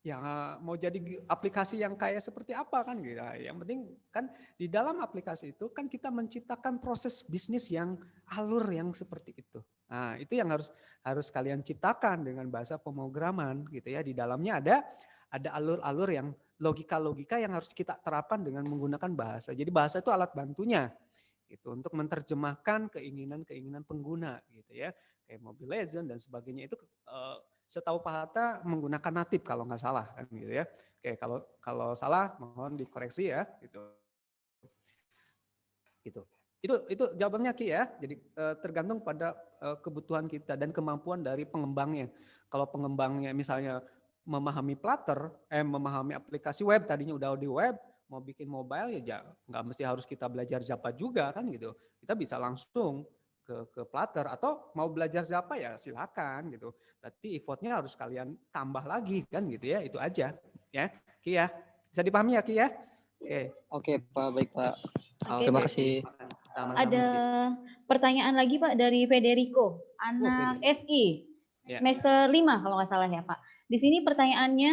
S2: ya mau jadi aplikasi yang kayak seperti apa kan gitu. Yang penting kan di dalam aplikasi itu kan kita menciptakan proses bisnis yang alur yang seperti itu. Nah, itu yang harus kalian ciptakan dengan bahasa pemrograman gitu ya. Di dalamnya ada alur-alur yang logika-logika yang harus kita terapkan dengan menggunakan bahasa. Jadi bahasa itu alat bantunya gitu untuk menerjemahkan keinginan-keinginan pengguna gitu ya. Kayak Mobile Legends dan sebagainya itu setahu Pak Hatta menggunakan natif kalau nggak salah kan gitu ya. Oke, kalau salah mohon dikoreksi ya gitu. Gitu. Itu jawabannya Ki ya. Jadi tergantung pada kebutuhan kita dan kemampuan dari pengembangnya. Kalau pengembangnya misalnya memahami Flutter, memahami aplikasi web, tadinya udah di web, mau bikin mobile ya nggak mesti harus kita belajar Java juga kan gitu. Kita bisa langsung ke Flutter atau mau belajar Java ya silakan gitu. Berarti effortnya harus kalian tambah lagi kan gitu ya. Itu aja ya Ki ya. Bisa dipahami ya Ki ya?
S4: Oke Pak, baik Pak.
S1: Oke,
S4: Terima
S1: Pak.
S4: kasih.
S2: Sama-sama,
S1: Ada
S2: Ki.
S1: pertanyaan lagi Pak dari Federico, anak SI,
S2: Ya.
S1: semester 5 kalau nggak salah ya Pak. Di sini pertanyaannya,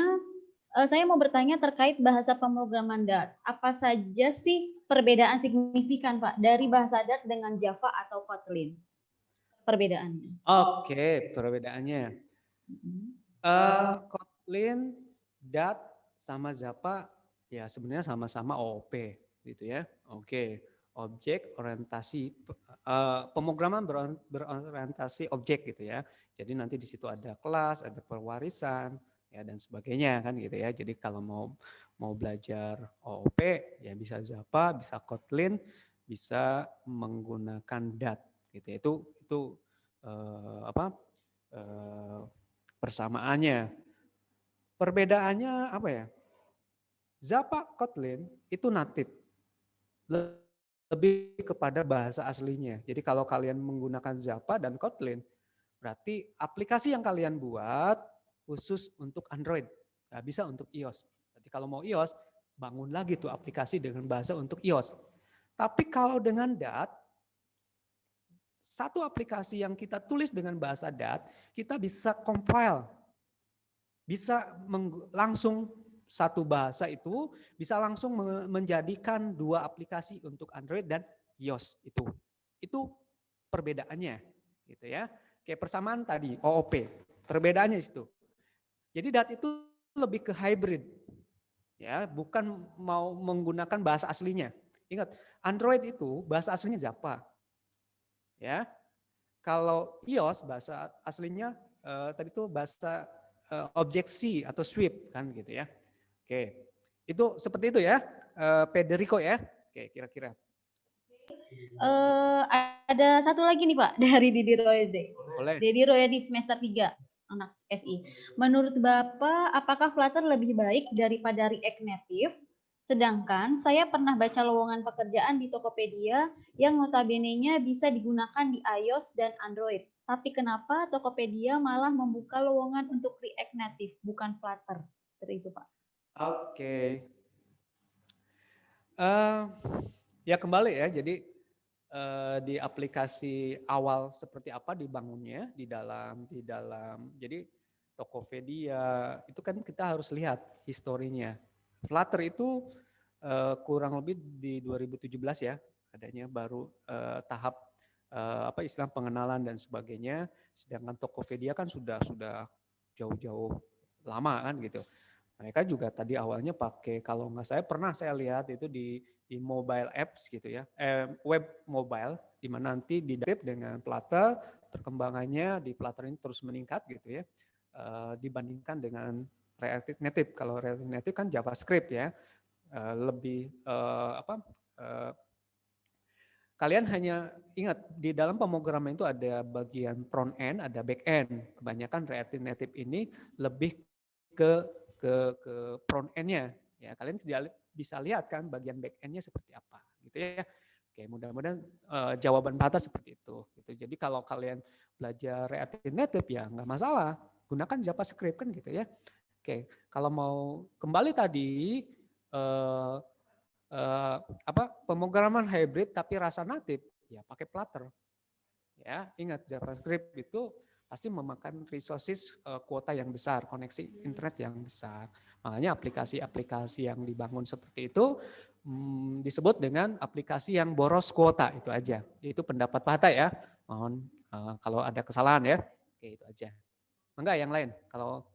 S1: saya mau bertanya terkait bahasa pemrograman Dart. Apa saja sih perbedaan signifikan Pak dari bahasa Dart dengan Java atau Kotlin? Perbedaannya.
S2: Oke, perbedaannya. Kotlin, Dart, sama Java ya sebenarnya sama-sama OOP gitu ya. Oke, objek orientasi pemrograman berorientasi objek gitu ya. Jadi nanti di situ ada kelas, ada pewarisan ya dan sebagainya kan gitu ya. Jadi kalau mau belajar OOP ya bisa Java, bisa Kotlin, bisa menggunakan Dart gitu ya. Itu persamaannya. Perbedaannya apa ya? Java Kotlin itu natif. Lebih kepada bahasa aslinya. Jadi kalau kalian menggunakan Java dan Kotlin, berarti aplikasi yang kalian buat khusus untuk Android. Nggak bisa untuk iOS. Berarti kalau mau iOS, bangun lagi tuh aplikasi dengan bahasa untuk iOS. Tapi kalau dengan Dart, satu aplikasi yang kita tulis dengan bahasa Dart, kita bisa compile. Bisa langsung satu bahasa itu bisa langsung menjadikan dua aplikasi untuk Android dan iOS itu. Itu perbedaannya gitu ya. Kayak persamaan tadi OOP, perbedaannya itu. Jadi Dart itu lebih ke hybrid. Ya, bukan mau menggunakan bahasa aslinya. Ingat, Android itu bahasa aslinya Java. Ya. Kalau iOS bahasa aslinya tadi itu bahasa Object-C atau Swift kan gitu ya. Oke, itu seperti itu ya, Federico ya. Oke, kira-kira.
S1: Ada satu lagi nih Pak dari Didi Royadi.
S2: Boleh.
S1: Didi Royadi semester 3, anak SI. Menurut Bapak, apakah Flutter lebih baik daripada React Native? Sedangkan saya pernah baca lowongan pekerjaan di Tokopedia yang notabene-nya bisa digunakan di iOS dan Android. Tapi kenapa Tokopedia malah membuka lowongan untuk React Native, bukan Flutter? Seperti itu, Pak.
S2: Oke. Ya kembali ya, jadi di aplikasi awal seperti apa dibangunnya di dalam jadi Tokopedia itu kan kita harus lihat historinya. Flutter itu kurang lebih di 2017 ya adanya, baru tahap istilah pengenalan dan sebagainya. Sedangkan Tokopedia kan sudah jauh-jauh lama kan gitu. Mereka juga tadi awalnya pakai, kalau nggak saya lihat itu di mobile apps gitu ya, web mobile, di mana nanti didapet dengan Flutter, perkembangannya di Flutter ini terus meningkat gitu ya, dibandingkan dengan React Native. Kalau React Native kan JavaScript ya, lebih kalian hanya ingat di dalam pemrograman itu ada bagian front end, ada back end. Kebanyakan React Native ini lebih ke front end-nya. Ya, kalian bisa lihat kan bagian back end-nya seperti apa gitu ya. Oke, mudah-mudahan jawaban Pak Atta seperti itu. Gitu. Jadi kalau kalian belajar React Native ya nggak masalah, gunakan JavaScript kan gitu ya. Oke, kalau mau kembali tadi pemrograman hybrid tapi rasa natif ya pakai Flutter. Ya, ingat JavaScript itu pasti memakan resources kuota yang besar, koneksi internet yang besar. Makanya aplikasi-aplikasi yang dibangun seperti itu disebut dengan aplikasi yang boros kuota, itu aja. Itu pendapat Pak Hatta ya. Mohon kalau ada kesalahan ya. Oke, itu aja. Enggak yang lain kalau.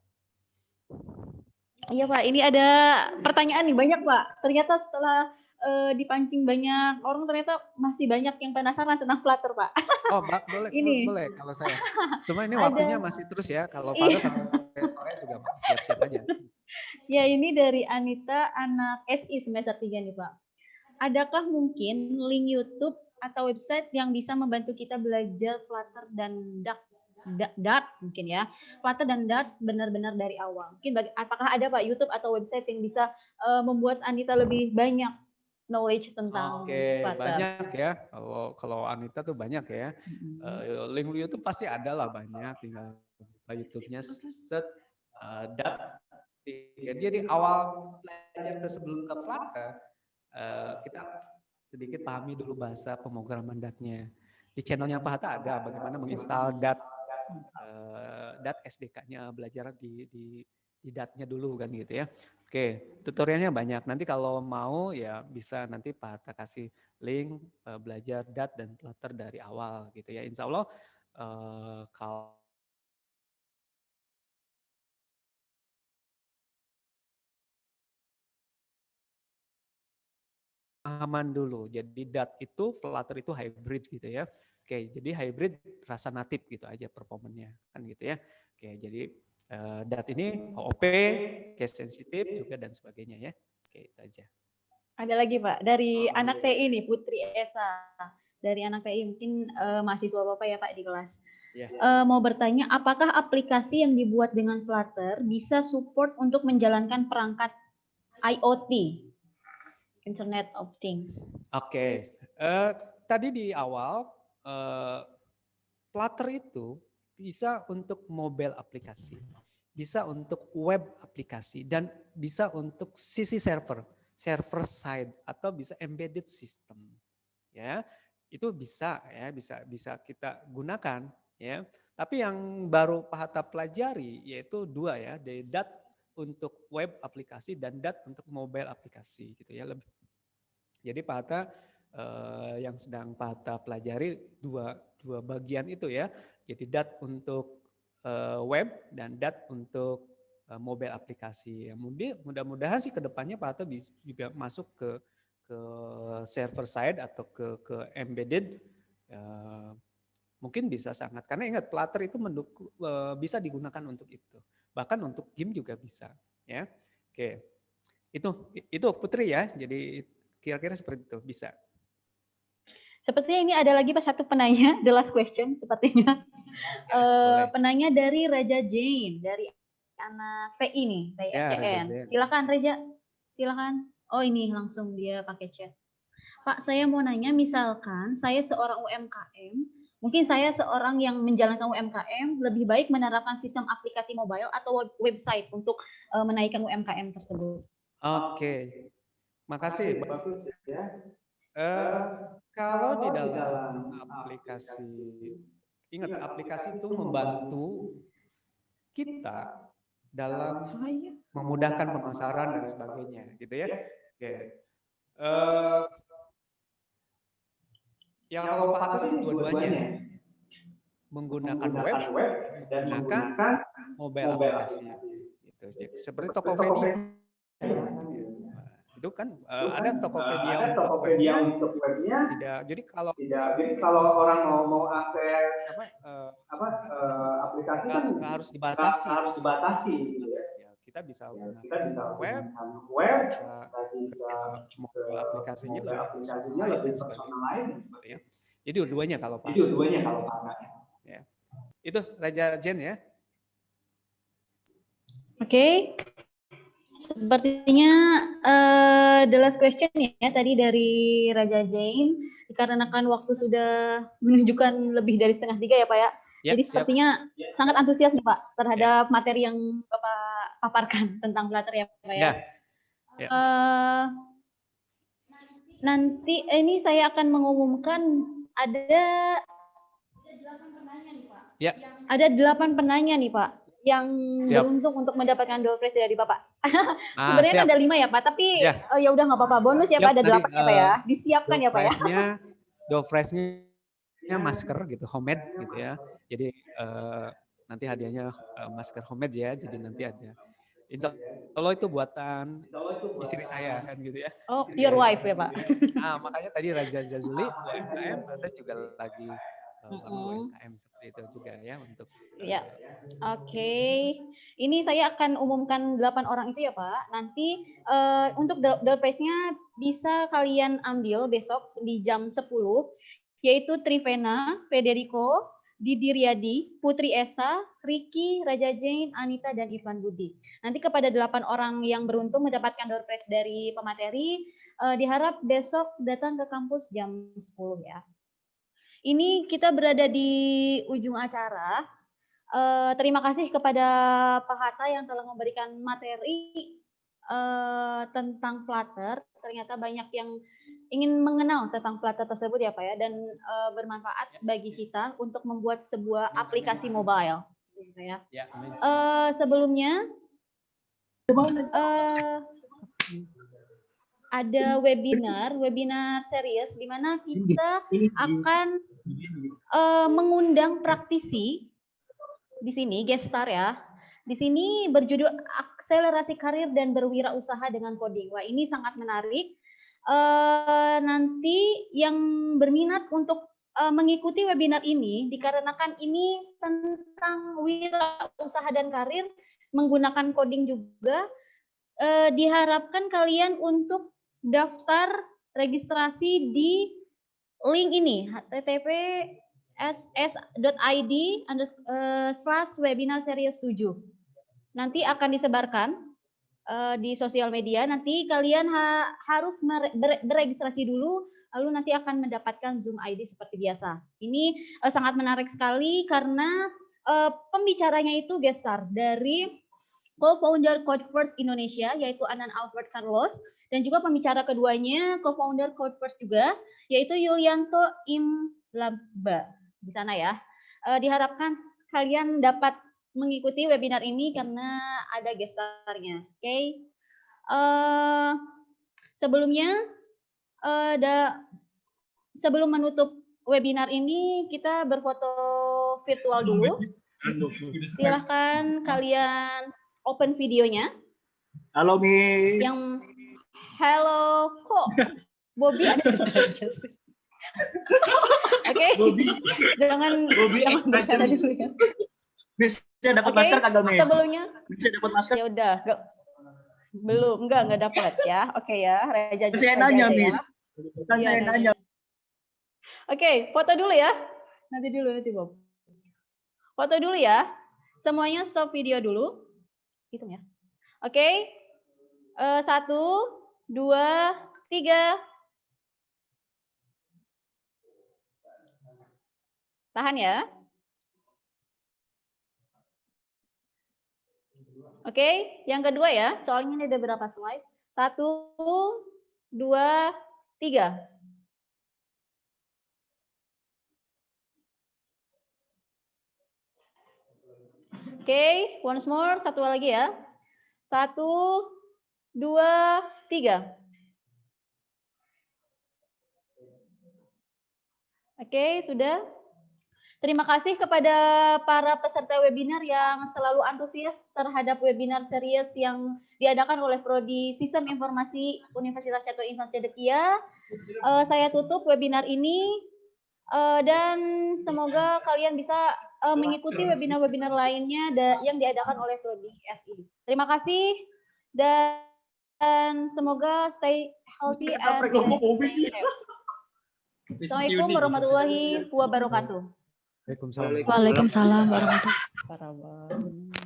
S1: Iya Pak, ini ada pertanyaan nih banyak Pak. Ternyata setelah dipancing banyak orang, ternyata masih banyak yang penasaran tentang Flutter Pak.
S2: Oh boleh,
S1: ini.
S2: boleh kalau saya. Cuma ini waktunya masih terus ya. Kalau Pak sampai sore juga siap-siap aja.
S1: Ya ini dari Anita, anak SI semester 3 nih Pak. Adakah mungkin link YouTube atau website yang bisa membantu kita belajar Flutter dan Dart mungkin ya, Flutter dan Dart benar-benar dari awal. Mungkin apakah ada Pak YouTube atau website yang bisa membuat Anita lebih banyak knowledge tentang Flutter?
S2: Banyak ya. Kalau Anita tuh banyak ya. Link YouTube pasti ada lah banyak. Tinggal buka YouTube-nya set Dart. Jadi awal belajar sebelum ke Flutter, kita sedikit pahami dulu bahasa pemrograman Dart-nya. Di channelnya Pak Hatta ada bagaimana menginstal Dart SDK-nya, belajar di Dart-nya dulu kan gitu ya. Oke, tutorialnya banyak. Nanti kalau mau ya bisa nanti Pak Hatta kasih link belajar Dart dan Flutter dari awal gitu ya. Insya Allah kalau pemahaman dulu. Jadi Dart itu, Flutter itu hybrid gitu ya. Oke, jadi hybrid rasa natif gitu aja performanya kan gitu ya. Oke, jadi Dart ini OOP, case sensitif juga dan sebagainya ya. Oke, itu aja.
S1: Ada lagi Pak, dari anak TI nih, Putri Esa. Dari anak TI mungkin mahasiswa Bapak ya Pak di kelas. Mau bertanya, apakah aplikasi yang dibuat dengan Flutter bisa support untuk menjalankan perangkat IoT, Internet of Things?
S2: Oke, tadi di awal Flutter itu bisa untuk mobile aplikasi, bisa untuk web aplikasi, dan bisa untuk sisi server side, atau bisa embedded system. Ya, itu bisa ya, bisa kita gunakan ya. Tapi yang baru Pak Hatta pelajari yaitu dua ya, dari Dart untuk web aplikasi dan Dart untuk mobile aplikasi gitu ya. Jadi Pak Hatta yang sedang Pak Hatta pelajari dua bagian itu ya. Jadi Dart untuk web dan Dart untuk mobile aplikasi. Ya, mudah-mudahan sih kedepannya Pak Hatta bisa juga masuk ke server side atau ke embedded. Mungkin bisa sangat, karena ingat Flutter itu bisa digunakan untuk itu. Bahkan untuk game juga bisa. Ya, oke. Itu Putri ya. Jadi kira-kira seperti itu, bisa.
S1: Sepertinya ini ada lagi Pak satu penanya, the last question sepertinya. Penanya dari Raja Jane, dari anak TI nih, TI SCN. Silakan Reja, silakan. Oh ini langsung dia pakai chat. Pak, saya mau nanya, misalkan saya seorang UMKM, mungkin saya seorang yang menjalankan UMKM, lebih baik menerapkan sistem aplikasi mobile atau website untuk menaikkan UMKM tersebut.
S2: Oke, makasih. Kalau di dalam aplikasi, ingat aplikasi itu membantu kita dalam memudahkan pemasaran dan sebagainya, gitu ya. Oke. Ya kalau Pak Hatta sih dua-duanya, menggunakan web dan menggunakan mobile aplikasi. Gitu. Seperti Tokopedia. Itu kan ada Tokopedia untuk webnya tidak. Jadi kalau orang mau akses aplikasi kan nggak harus dibatasi. Ya, kita bisa gunakan web, bisa mobile aplikasinya lebih personalized dan sebagainya. Ya. Jadi dua-duanya kalau Pak. Ya. Itu Raja Jen ya.
S1: Oke. Sepertinya the last question ya tadi dari Raja Jain, dikarenakan waktu sudah menunjukkan lebih dari 2:30 ya Pak ya. Jadi sepertinya sangat antusias nih Pak terhadap materi yang Bapak paparkan tentang Flutter ya Pak ya. Nanti ini saya akan mengumumkan ada 8 penanya nih Pak.
S2: Ya.
S1: Ada 8 penanya nih Pak yang beruntung untuk mendapatkan door prize dari Bapak. Sebenarnya ada 5 ya Pak, tapi ya udah nggak apa-apa, bonus ya Pak, ada 8 ya Pak ya, disiapkan ya Pak ya.
S2: Door prize-nya masker gitu, homemade gitu ya. Jadi nanti hadiahnya masker homemade ya, jadi nanti ada. Insya Allah itu buatan istri saya kan gitu ya.
S1: Oh, your wife ya Pak.
S2: Nah, makanya tadi Raza Zazuli UMKM, Anda juga lagi UMKM seperti itu juga ya untuk.
S1: Ya, oke. Ini saya akan umumkan 8 orang itu ya Pak. Nanti untuk door prize-nya bisa kalian ambil besok di jam 10, yaitu Trivena, Federico, Didi Riyadi, Putri Esa, Ricky, Raja Jain, Anita, dan Irfan Budi. Nanti kepada 8 orang yang beruntung mendapatkan door prize dari pemateri, diharap besok datang ke kampus jam 10 ya. Ini kita berada di ujung acara. Terima kasih kepada Pak Hatta yang telah memberikan materi tentang Flutter. Ternyata banyak yang ingin mengenal tentang Flutter tersebut ya Pak ya, dan bermanfaat bagi kita untuk membuat sebuah aplikasi mobile. Gitu ya. Sebelumnya ada webinar serius di mana kita akan mengundang praktisi di sini, guest star ya. Di sini berjudul Akselerasi Karir dan Berwirausaha dengan Coding. Wah, ini sangat menarik. Nanti yang berminat untuk mengikuti webinar ini, dikarenakan ini tentang wirausaha dan karir menggunakan coding juga, diharapkan kalian untuk daftar registrasi di link ini, https://id/webinar series 7. Nanti akan disebarkan di sosial media. Nanti kalian harus beregistrasi dulu, lalu nanti akan mendapatkan Zoom ID seperti biasa. Ini sangat menarik sekali karena pembicaranya itu guest star dari co-founder CodeFirst Indonesia, yaitu Anan Albert Carlos, dan juga pembicara keduanya co-founder CodeFirst juga, yaitu Yulianto Imlaba di sana ya. Diharapkan kalian dapat mengikuti webinar ini karena ada guest star-nya. Oke. Sebelumnya sebelum menutup webinar ini kita berfoto virtual dulu. Silahkan kalian open videonya.
S5: Halo Miss.
S1: Yang hello kok Bobby ada. Oke. Jangan bercanda dulu ya.
S5: Miss, saya dapat masker kagak Miss?
S1: Sebelumnya.
S5: Bisa dapat masker?
S1: Ya udah, belum, enggak dapat ya. Oke ya, Raja.
S5: Saya nanya Miss. Kan saya nanya.
S1: Oke, foto dulu ya. Nanti Bob. Foto dulu ya. Semuanya stop video dulu. Hitung ya. Oke. 1, 2, 3. Tahan ya. Oke, yang kedua ya. Soalnya ini ada berapa slide? 1, 2, 3. Oke, once more. Satu lagi ya. 1, 2, 3. Oke, sudah. Terima kasih kepada para peserta webinar yang selalu antusias terhadap webinar serius yang diadakan oleh Prodi Sistem Informasi Universitas Catur Insan Cedekia. Saya tutup webinar ini dan semoga kalian bisa mengikuti webinar-webinar lainnya yang diadakan oleh Prodi SI. Terima kasih dan semoga stay healthy and stay safe. Assalamualaikum warahmatullahi wabarakatuh.
S2: Waalaikumsalam.
S1: Waalaikumsalam warahmatullahi wabarakatuh.